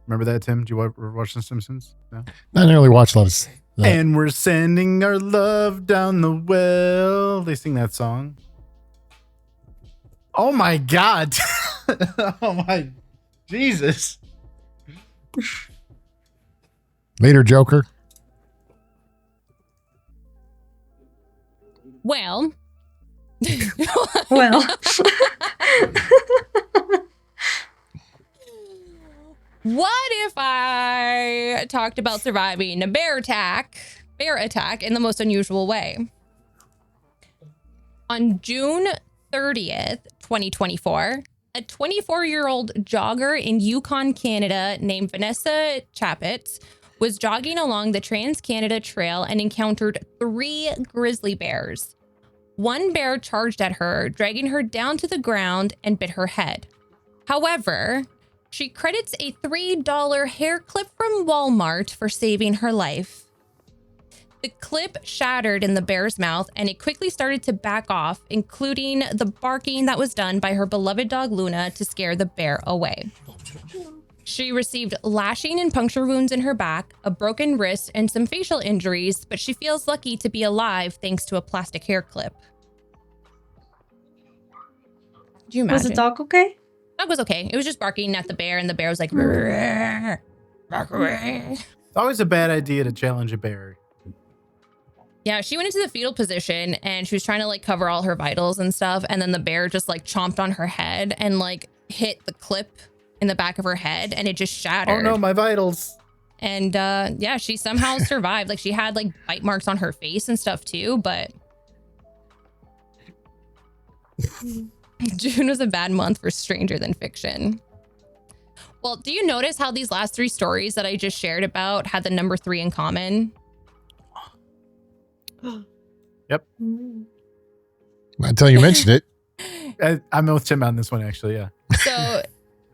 Remember that, Tim? Did you ever watch The Simpsons? No? I didn't really watch a lot of that. And we're sending our love down the well. They sing that song. Oh my God. Oh my Jesus. Later, Joker. Well. Well. What if I talked about surviving a bear attack in the most unusual way? On June 30th, 2024, A 24-year-old jogger in Yukon, Canada, named Vanessa Chapitz, was jogging along the Trans-Canada Trail and encountered 3 grizzly bears. One bear charged at her, dragging her down to the ground and bit her head. However, she credits a $3 hair clip from Walmart for saving her life. The clip shattered in the bear's mouth and it quickly started to back off, including the barking that was done by her beloved dog Luna to scare the bear away. She received lashing and puncture wounds in her back, a broken wrist, and some facial injuries, but she feels lucky to be alive thanks to a plastic hair clip. Do you imagine? Was the dog okay? Dog was okay. It was just barking at the bear, and the bear was like, "Rrrr, rrrr." It's always a bad idea to challenge a bear. Yeah, she went into the fetal position and she was trying to like cover all her vitals and stuff. And then the bear just like chomped on her head and like hit the clip in the back of her head and it just shattered. Oh no, my vitals. And yeah, she somehow survived. Like she had like bite marks on her face and stuff too, but June was a bad month for Stranger Than Fiction. Well, do you notice how these last 3 stories that I just shared about had the number 3 in common? Yep. Until you mentioned it. I'm with Tim on this one, actually. Yeah. So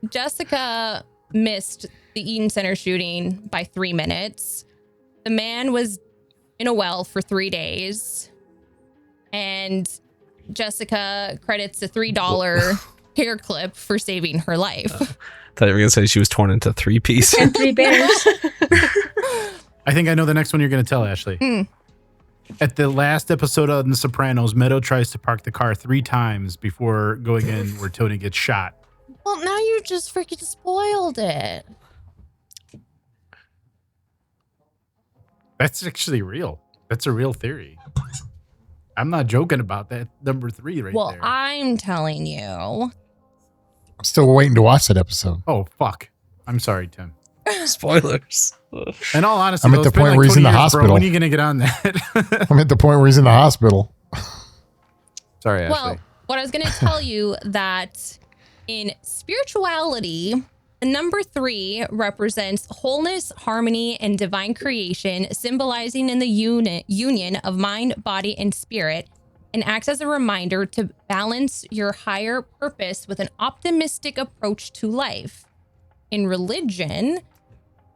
Jessica missed the Eaton Center shooting by 3 minutes. The man was in a well for 3 days. And Jessica credits a $3 hair clip for saving her life. I thought you were going to say she was torn into 3 pieces. And 3 bears. I think I know the next one you're going to tell, Ashley. At the last episode of The Sopranos, Meadow tries to park the car 3 times before going in where Tony gets shot. Well, now you just freaking spoiled it. That's actually real. That's a real theory. I'm not joking about that. Number 3 right Well, there. I'm telling you. I'm still waiting to watch that episode. Oh, fuck. I'm sorry, Tim. Spoilers. In all honesty, I'm at though, the it's been point like where he's in 20 the years, bro. hospital. When are you going to get on that? I'm at the point where he's in the hospital. Sorry, Ashley. Well, what I was going to tell you that in spirituality, the number 3 represents wholeness, harmony, and divine creation, symbolizing in the union of mind, body, and spirit, and acts as a reminder to balance your higher purpose with an optimistic approach to life. In religion,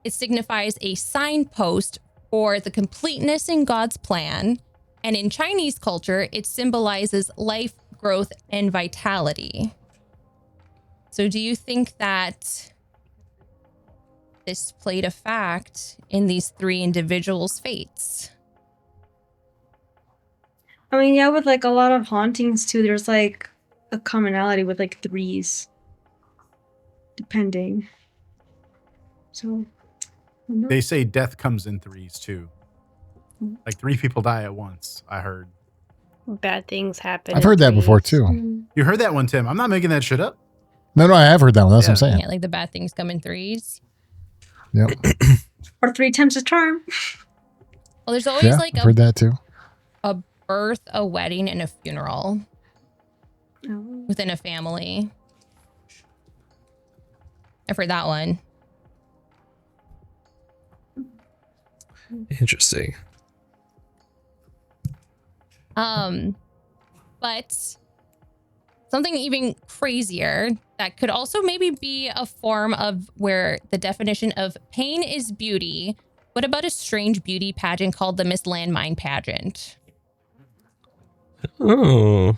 it signifies a signpost for the completeness in God's plan. And in Chinese culture, it symbolizes life, growth, and vitality. So do you think that this played a fact in these 3 individuals' fates? I mean, yeah, with like a lot of hauntings too, there's like a commonality with like 3s. Depending. So They say death comes in 3s too. Like 3 people die at once, I heard. Bad things happen. I've in heard that before threes. too. You heard that one, Tim. I'm not making that shit up. No, I have heard that one. That's what I'm saying. Yeah, like the bad things come in 3s. Yep. or 3 times the charm. Well, there's always Yeah, like I've heard that too. a birth, a wedding, and a funeral Oh. within a family. I've heard that one. Interesting. But something even crazier that could also maybe be a form of where the definition of pain is beauty. What about a strange beauty pageant called the Miss Landmine pageant? Oh.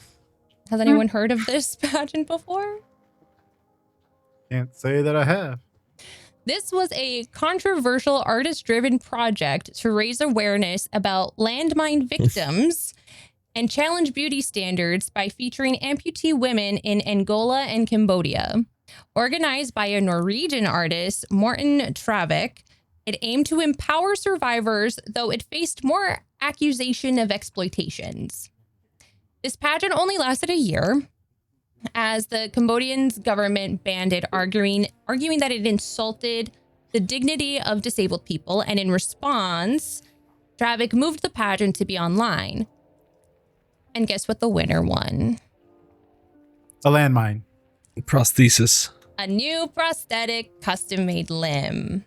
Has anyone heard of this pageant before? Can't say that I have. This was a controversial artist-driven project to raise awareness about landmine victims and challenge beauty standards by featuring amputee women in Angola and Cambodia. Organized by a Norwegian artist, Morten Travik, it aimed to empower survivors, though it faced more accusation of exploitations. This pageant only lasted a year, as the Cambodian's government banned it, arguing that it insulted the dignity of disabled people. And in response, Travik moved the pageant to be online. And guess what the winner won? A landmine. Prosthesis. A new prosthetic custom-made limb.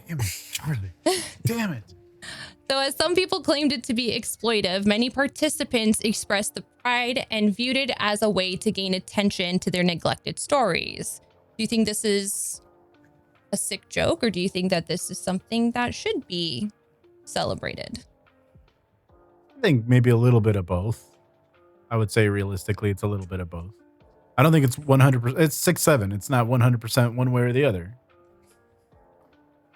Damn it, Charlie. Damn it. So as some people claimed it to be exploitive, many participants expressed the pride and viewed it as a way to gain attention to their neglected stories. Do you think this is a sick joke, or do you think that this is something that should be celebrated? I think maybe a little bit of both. I would say realistically, it's a little bit of both. I don't think it's 100%. It's 6-7. It's not 100% one way or the other.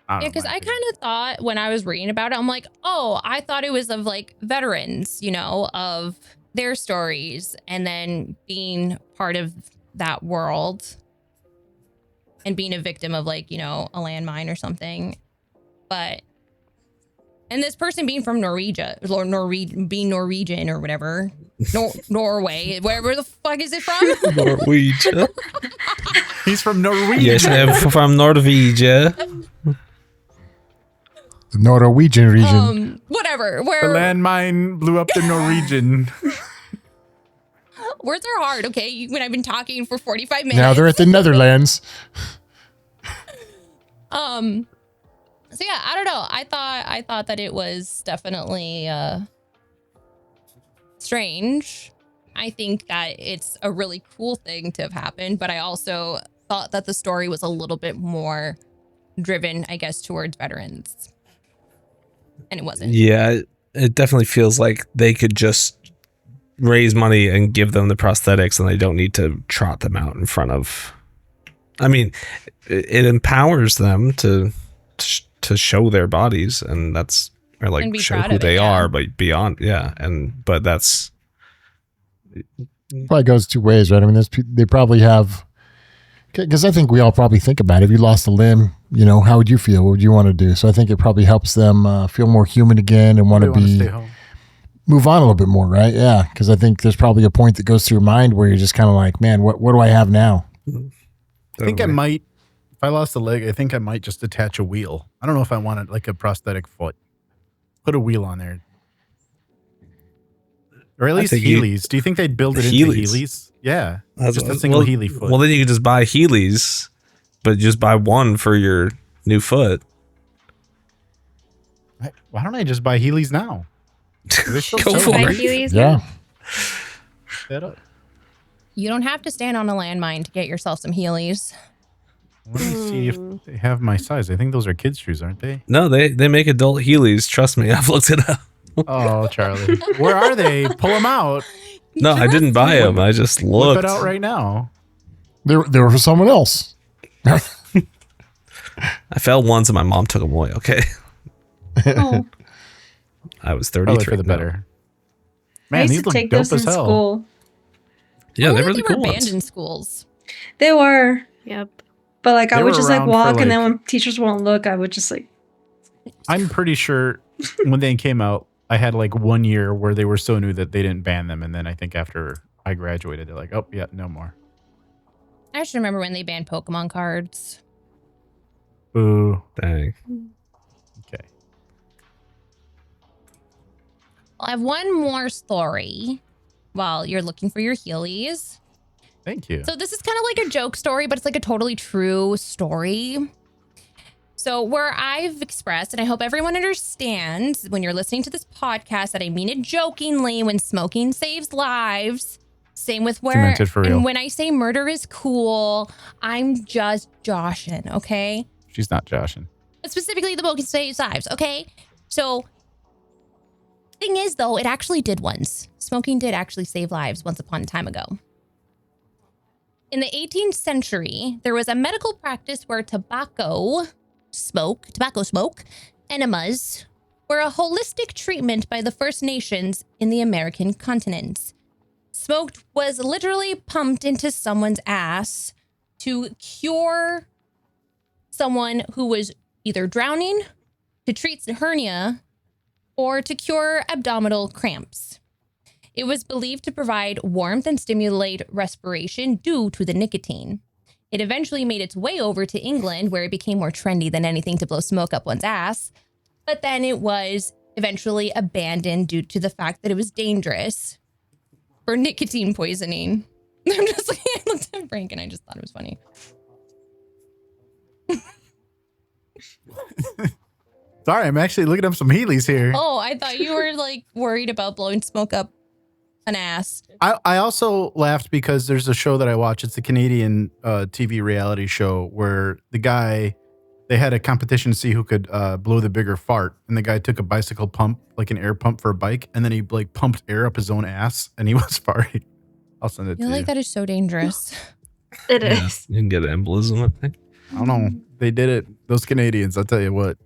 Yeah, because I kind of thought when I was reading about it, I'm like, oh, I thought it was of like veterans, you know, of their stories and then being part of that world and being a victim of like, you know, a landmine or something. But, and this person being from Norwegian or being Norwegian or whatever, Norway, wherever the fuck is it from? Norwegian. He's from Norwegian. Yes, I'm from Norwegian. The Norwegian region. Whatever. The Where landmine blew up the Norwegian. words are hard, okay? When I've been talking for 45 minutes. Now they're at the Netherlands. So yeah, I don't know. I thought that it was definitely strange. I think that it's a really cool thing to have happened, but I also thought that the story was a little bit more driven, I guess, towards veterans. And it wasn't. Yeah, it definitely feels like they could just raise money and give them the prosthetics and they don't need to trot them out in front of. I mean, it empowers them to show their bodies, and that's, or like show who they are, but beyond, but that's probably goes two ways, right? I mean, they probably have, because I think we all probably think about it. If you lost a limb, you know, how would you feel? What would you want to do? So I think it probably helps them feel more human again and want to move on a little bit more, right? Yeah, because I think there's probably a point that goes through your mind where you're just kind of like, man, what do I have now? I think I might, if I lost a leg, I think I might just attach a wheel. I don't know if I wanted like a prosthetic foot. Put a wheel on there. Or at least Heelys. Do you think they'd build it into Heelys? Yeah. Just a single Heely foot. Well, then you could just buy Heelys, but just buy one for your new foot. Why don't I just buy Heelys now? Go for it. Heelys Yeah. Set up. You don't have to stand on a landmine to get yourself some Heelys. Let me see if they have my size. I think those are kids' shoes, aren't they? No, they make adult Heelys. Trust me, I've looked it up. Oh, Charlie. Where are they? Pull them out. No, I didn't buy them. I just looked. Whip it out right now. They were for someone else. I fell once and my mom took them away. Okay. Oh. I was 33. For the better. I Man, used these to look take dope those in as hell. school. Yeah, they're really They were cool ones. abandoned schools. They were, Yep. but like I They would were just like around walk, for, and then like- when teachers won't look, I would just like. I'm pretty sure when they came out, I had like 1 year where they were so new that they didn't ban them. And then I think after I graduated, they're like, oh, yeah, no more. I just remember when they banned Pokemon cards. Ooh. Dang. Okay. I have one more story while you're looking for your Heelys. Thank you. So this is kind of like a joke story, but it's like a totally true story. So where I've expressed, and I hope everyone understands when you're listening to this podcast, that I mean it jokingly when smoking saves lives. Same with where, Cemented for real. and when I say murder is cool, I'm just joshing, okay? She's not joshing. But specifically the smoking saves lives, okay? So thing is though, it actually did once. Smoking did actually save lives once upon a time ago. In the 18th century, there was a medical practice where tobacco smoke, enemas, were a holistic treatment by the First Nations in the American continent. Smoked was literally pumped into someone's ass to cure someone who was either drowning, to treat hernia, or to cure abdominal cramps. It was believed to provide warmth and stimulate respiration due to the nicotine. It eventually made its way over to England, where it became more trendy than anything to blow smoke up one's ass. But then it was eventually abandoned due to the fact that it was dangerous for nicotine poisoning. I'm just like, I looked at Frank and I just thought it was funny. Sorry, I'm actually looking up some Heelys here. Oh, I thought you were like worried about blowing smoke up an ass. I also laughed because there's a show that I watch. It's a Canadian TV reality show where they had a competition to see who could blow the bigger fart. And the guy took a bicycle pump, like an air pump for a bike. And then he like pumped air up his own ass and he was farting. I'll send it to you. Like that is so dangerous. It is. You can get an embolism, I think. I don't know. They did it. Those Canadians, I'll tell you what.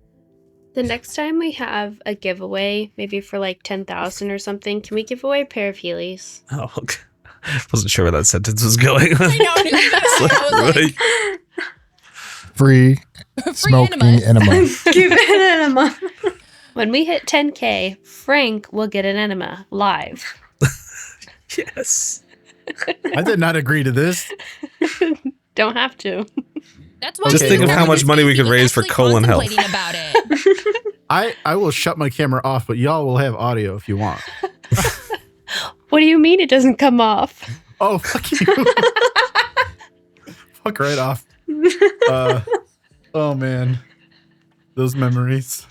The next time we have a giveaway, maybe for like 10,000 or something, can we give away a pair of Heelys? Oh, okay. Wasn't sure where that sentence was going. I know. I was like, Free smoking enema. Give it an enema. When we hit 10K, Frank will get an enema live. Yes. I did not agree to this. Don't have to. that's why Just think of how much money we could He was raise for actually colon health. contemplating about it. I will shut my camera off, but y'all will have audio if you want. What do you mean it doesn't come off? Oh, fuck you. Fuck right off. Oh, man. Those memories.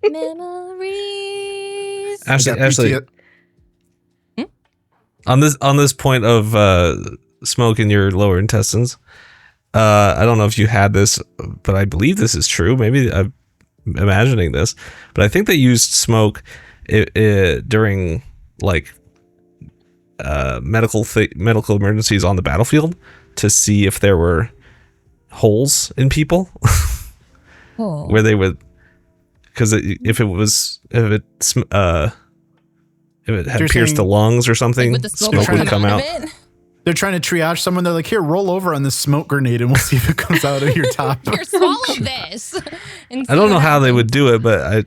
Memories. Ashley, on this point of smoke in your lower intestines, I don't know if you had this, but I believe this is true. Maybe I'm imagining this, but I think they used smoke during like medical emergencies on the battlefield to see if there were holes in people where they would, because if it had pierced the lungs or something, With the smoke would come out. They're trying to triage someone. They're like, here, roll over on this smoke grenade and we'll see if it comes out of your top. Here, swallow this. I don't know how they would do it, but I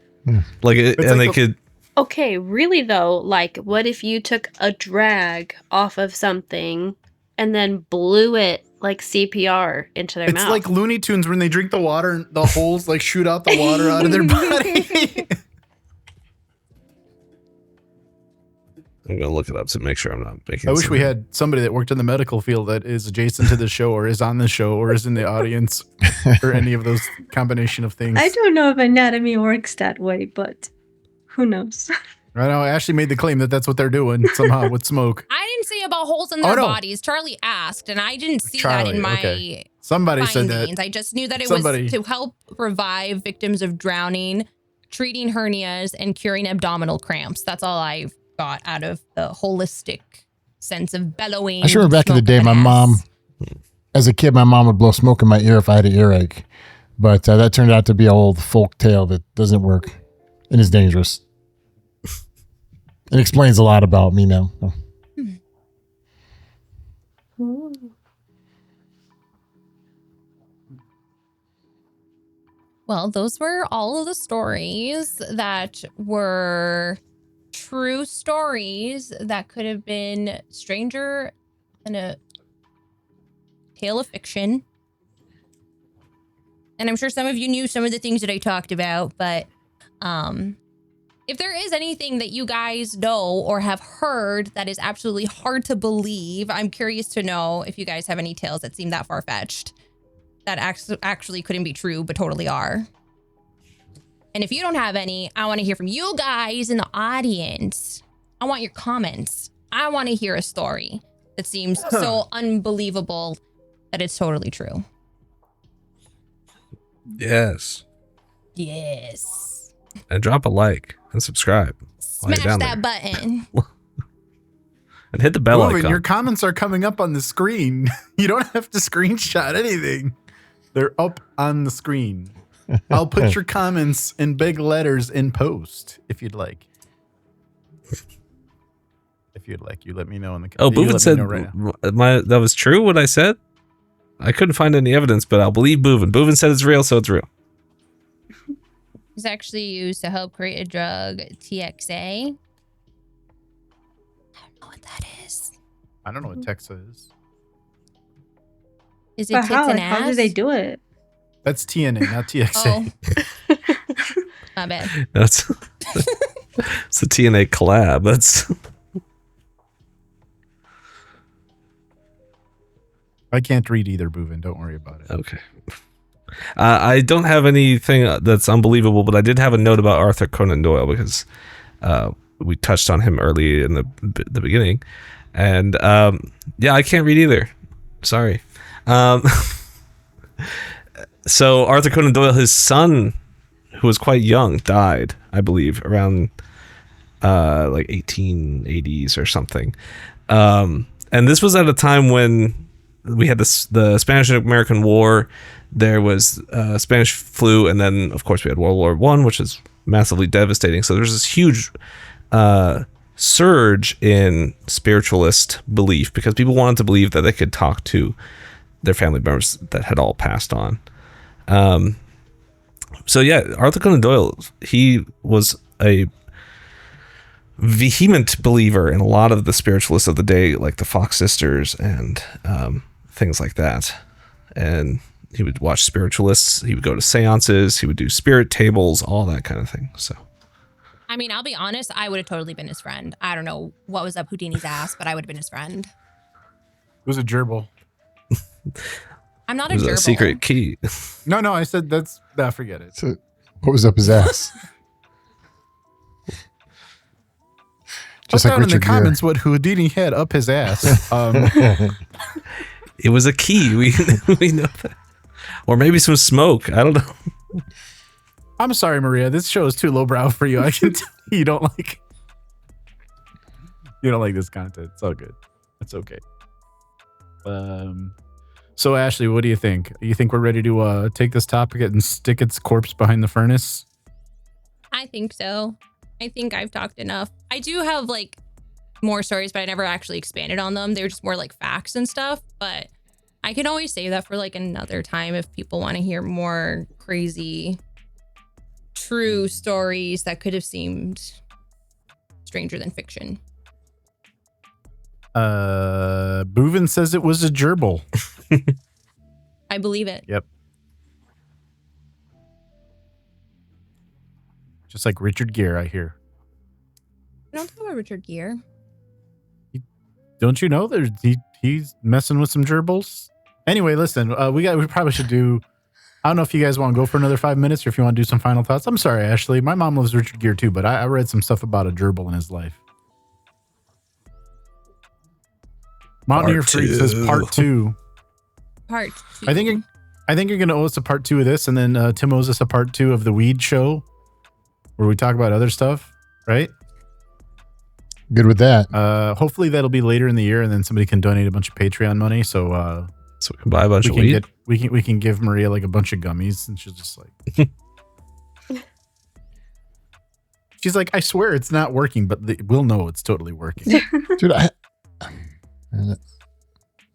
like it, and like they could. Okay, really though, like what if you took a drag off of something and then blew it like CPR into their mouth? It's like Looney Tunes when they drink the water and the holes like shoot out the water out of their body. I'm gonna look it up to make sure I'm not making. I wish we had somebody that worked in the medical field that is adjacent to the show or is on the show or is in the audience or any of those combination of things. I don't know if anatomy works that way, but who knows? I know Ashley made the claim that that's what they're doing somehow with smoke. I didn't say about holes in their no. bodies. Charlie asked, and I didn't see Charlie, that in my okay. Somebody said findings. that. I just knew that it Somebody. was to help revive victims of drowning, treating hernias, and curing abdominal cramps. That's all I got out of the holistic sense of bellowing. I sure remember back in the day, my mom, as a kid, my mom would blow smoke in my ear if I had an earache. But that turned out to be an old folk tale that doesn't work and is dangerous. It explains a lot about me now. Well, those were all of the stories that were true stories that could have been stranger than a tale of fiction. And I'm sure some of you knew some of the things that I talked about, but if there is anything that you guys know or have heard that is absolutely hard to believe, I'm curious to know if you guys have any tales that seem that far-fetched that actually couldn't be true, but totally are. And if you don't have any, I want to hear from you guys in the audience. I want your comments. I want to hear a story that seems so unbelievable that it's totally true. Yes. Yes. And drop a like and subscribe. while you're Smash down that there. button. And hit the bell Moving, icon. your comments are coming up on the screen. You don't have to screenshot anything. They're up on the screen. I'll put your comments in big letters in post if you'd like. If you'd like, you let me know in the Oh, you Boovin let said me know right now. that was true, what I said? I couldn't find any evidence, but I'll believe Boovin. Boovin said it's real, so it's real. It's actually used to help create a drug, TXA. I don't know what that is. I don't know what Texas is. Is it But tits how? and Like, how ass? do they do it? That's TNA, not TXA. Oh. My bad. That's it's a TNA collab. That's I can't read either, Boovin. Don't worry about it. Okay. I don't have anything that's unbelievable, but I did have a note about Arthur Conan Doyle because we touched on him early in the beginning, and yeah, I can't read either. Sorry. So Arthur Conan Doyle, his son, who was quite young, died, I believe, around like 1880s or something. And this was at a time when we had the Spanish-American War. There was Spanish flu, and then of course we had World War I, which is massively devastating. So there's this huge surge in spiritualist belief because people wanted to believe that they could talk to their family members that had all passed on. So yeah, Arthur Conan Doyle, he was a vehement believer in a lot of the spiritualists of the day, like the Fox sisters and things like that. And he would watch spiritualists, he would go to seances, he would do spirit tables, all that kind of thing. So, I mean, I'll be honest, I would have totally been his friend. I don't know what was up Houdini's ass, but I would have been his friend. It was a gerbil. I'm not a it was gerbil. a secret key. No, I said that's... forget it. So, what was up his ass? Just like down in the comments what Houdini had up his ass. It was a key. We know that. Or maybe some smoke. I don't know. I'm sorry, Maria. This show is too lowbrow for you. I can tell you don't like this content. It's all good. It's okay. So Ashley, what do you think? You think we're ready to take this topic and stick its corpse behind the furnace? I think so. I think I've talked enough. I do have like more stories, but I never actually expanded on them. They were just more like facts and stuff, but I can always save that for like another time if people want to hear more crazy, true stories that could have seemed stranger than fiction. Boovin says it was a gerbil. I believe it. Yep. Just like Richard Gere, I hear. I don't know about Richard Gere. Don't you know he's messing with some gerbils? Anyway, listen, we probably should do. I don't know if you guys want to go for another 5 minutes or if you want to do some final thoughts. I'm sorry, Ashley. My mom loves Richard Gere too, but I read some stuff about a gerbil in his life. Mountaineer Freak says part 2. Part 2. I think you're gonna owe us a part 2 of this, and then Tim owes us a part 2 of the weed show, where we talk about other stuff, right? Good with that. Hopefully that'll be later in the year, and then somebody can donate a bunch of Patreon money, so we can buy a bunch of weed. We can give Maria like a bunch of gummies, and she'll just like. She's like, I swear it's not working, but we'll know it's totally working. Dude,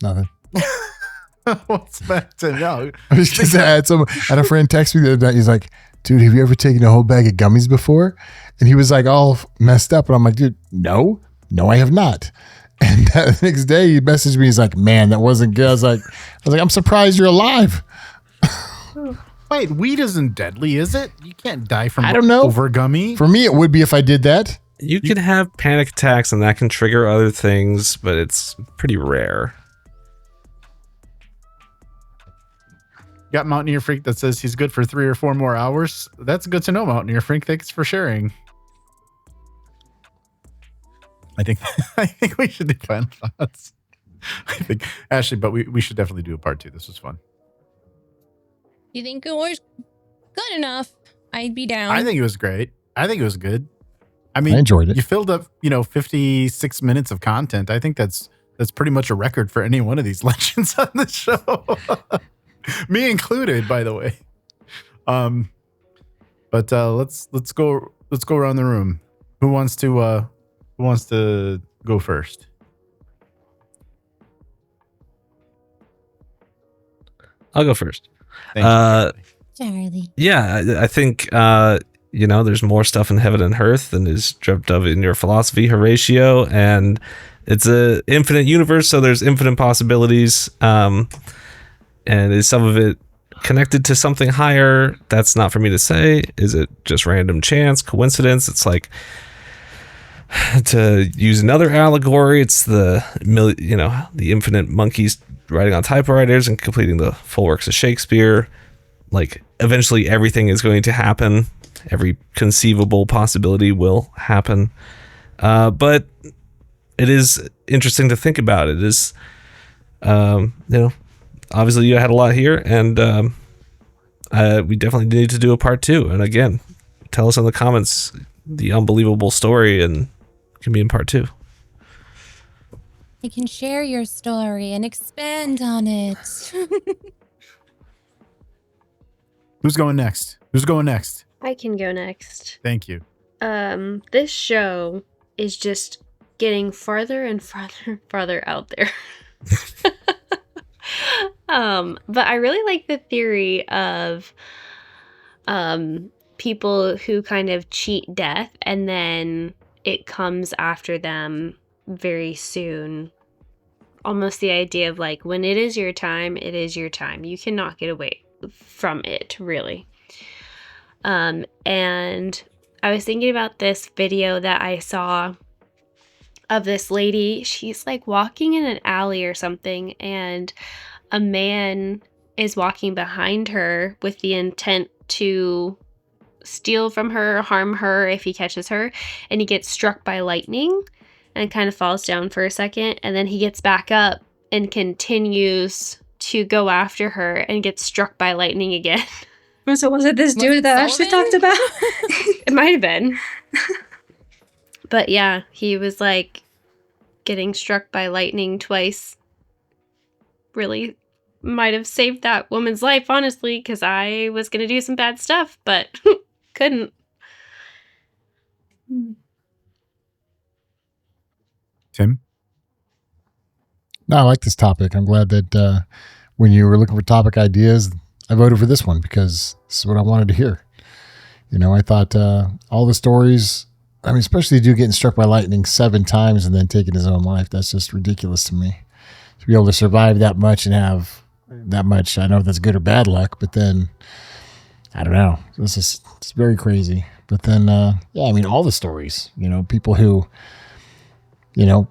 nothing. What's back to now? I was just had a friend text me the other night. He's like, dude, have you ever taken a whole bag of gummies before? And he was like all messed up. And I'm like, dude, no, I have not. And the next day he messaged me. He's like, man, that wasn't good. I was like, I'm surprised you're alive. Wait, weed isn't deadly, is it? You can't die from I don't know. over gummy. For me, it would be if I did that. You can have panic attacks and that can trigger other things, but it's pretty rare. Got Mountaineer Freak that says he's good for 3 or 4 more hours. That's good to know, Mountaineer Freak. Thanks for sharing. I think we should do final thoughts. I think Ashley, but we should definitely do a part 2. This was fun. You think it was good enough? I'd be down. I think it was great. I think it was good. I mean, I enjoyed it. You filled up, 56 minutes of content. I think that's pretty much a record for any one of these legends on the show. Me included, by the way. But let's go around the room. Who wants to go first? I'll go first. Thank you, Charlie. Yeah, I think there's more stuff in heaven and earth than is dreamt of in your philosophy, Horatio, and it's a infinite universe, so there's infinite possibilities. And is some of it connected to something higher? That's not for me to say. Is it just random chance, coincidence? It's like, to use another allegory, it's the infinite monkeys writing on typewriters and completing the full works of Shakespeare. Like, eventually everything is going to happen. Every conceivable possibility will happen. But it is interesting to think about. It is, obviously you had a lot here, and we definitely need to do a part 2. And again, tell us in the comments the unbelievable story, and it can be in part 2. You can share your story and expand on it. Who's going next? I can go next. Thank you. This show is just getting farther and farther out there. But I really like the theory of people who kind of cheat death and then it comes after them very soon. Almost the idea of like, when it is your time, it is your time. You cannot get away from it, really. And I was thinking about this video that I saw of this lady. She's like walking in an alley or something, and a man is walking behind her with the intent to steal from her, harm her if he catches her, and he gets struck by lightning and kind of falls down for a second, and then he gets back up and continues to go after her and gets struck by lightning again. So was it this dude that Ashley talked about? It might have been. But yeah, he was like getting struck by lightning twice. Really might have saved that woman's life, honestly, because I was going to do some bad stuff, but couldn't. Tim? No, I like this topic. I'm glad that when you were looking for topic ideas, I voted for this one because this is what I wanted to hear. I thought all the stories, I mean, especially the dude getting struck by lightning 7 times and then taking his own life. That's just ridiculous to me. To be able to survive that much and have that much, I know if that's good or bad luck, but then, I don't know. It's very crazy. But then, I mean, all the stories, people who,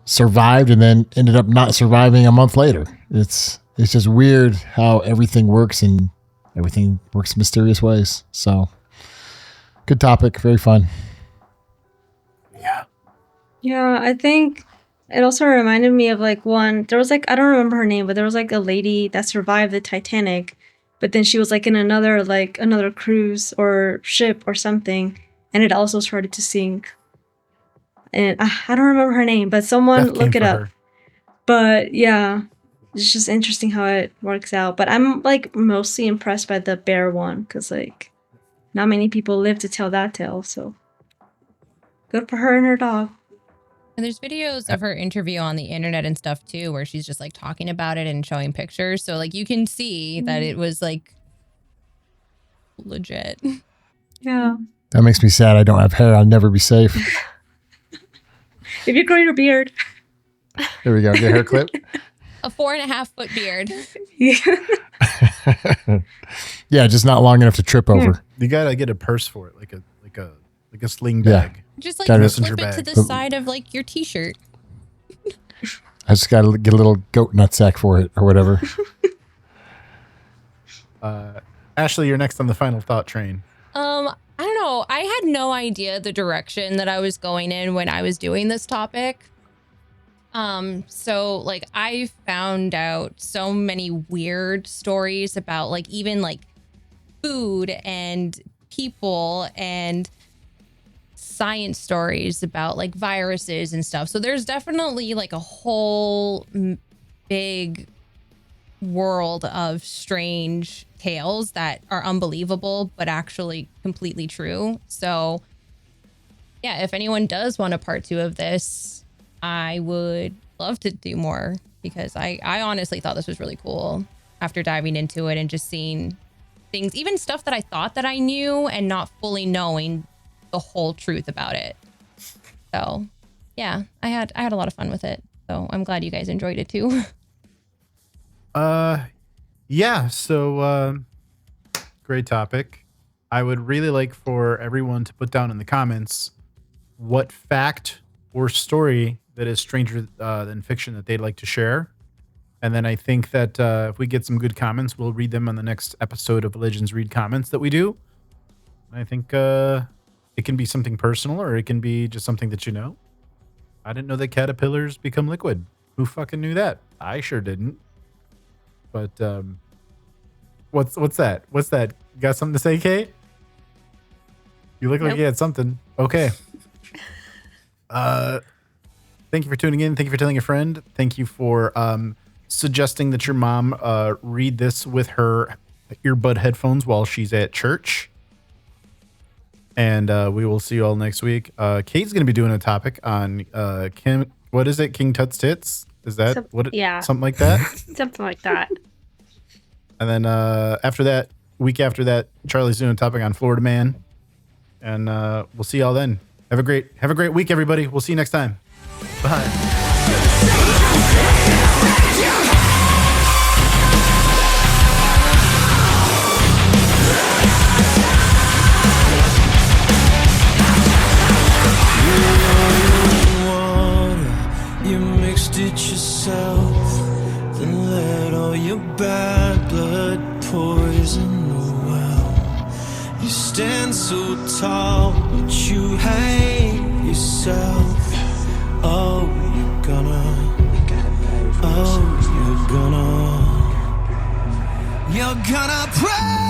survived and then ended up not surviving a month later. It's just weird how everything works, and everything works in mysterious ways. So, good topic. Very fun. Yeah, I think it also reminded me of there was I don't remember her name, but there was a lady that survived the Titanic, but then she was in another cruise or ship or something, and it also started to sink. And I don't remember her name, but someone look it up. Her. But yeah, it's just interesting how it works out. But I'm mostly impressed by the bear one, because not many people live to tell that tale. So good for her and her dog. And there's videos of her interview on the internet and stuff too, where she's just talking about it and showing pictures. So you can see that it was legit. Yeah. That makes me sad. I don't have hair. I'll never be safe. If you grow your beard. There we go. Get a hair clip. A 4.5-foot beard. Yeah, just not long enough to trip over. You gotta get a purse for it, like a sling bag. Just flip it to the side of your t-shirt. I just gotta get a little goat nutsack for it or whatever. Ashley, you're next on the final thought train. I don't know. I had no idea the direction that I was going in when I was doing this topic. So I found out so many weird stories about even food and people and science stories about viruses and stuff. So there's definitely a whole big world of strange tales that are unbelievable but actually completely true. So yeah, if anyone does want a part 2 of this, I would love to do more, because I honestly thought this was really cool after diving into it and just seeing things, even stuff that I thought that I knew and not fully knowing the whole truth about it. So yeah, I had a lot of fun with it. So I'm glad you guys enjoyed it too. Yeah, so great topic. I would really like for everyone to put down in the comments what fact or story that is stranger than fiction that they'd like to share. And then I think that if we get some good comments, we'll read them on the next episode of Legends Read Comments that we do. I think it can be something personal, or it can be just something that you know. I didn't know that caterpillars become liquid. Who fucking knew that? I sure didn't. But what's that? What's that? You got something to say, Kate? You look like you had something. Okay. Thank you for tuning in. Thank you for telling a friend. Thank you for suggesting that your mom read this with her earbud headphones while she's at church. And we will see you all next week. Kate's going to be doing a topic on what is it? King Tut's tits? Is that something like that? Something like that. And then week after that, Charlie's doing a topic on Florida Man. And we'll see y'all then. Have a great week, everybody. We'll see you next time. Bye. You mixed it yourself, then let all your bad blood poison the well. You stand so tall, but you hate yourself. Oh, you're gonna pray.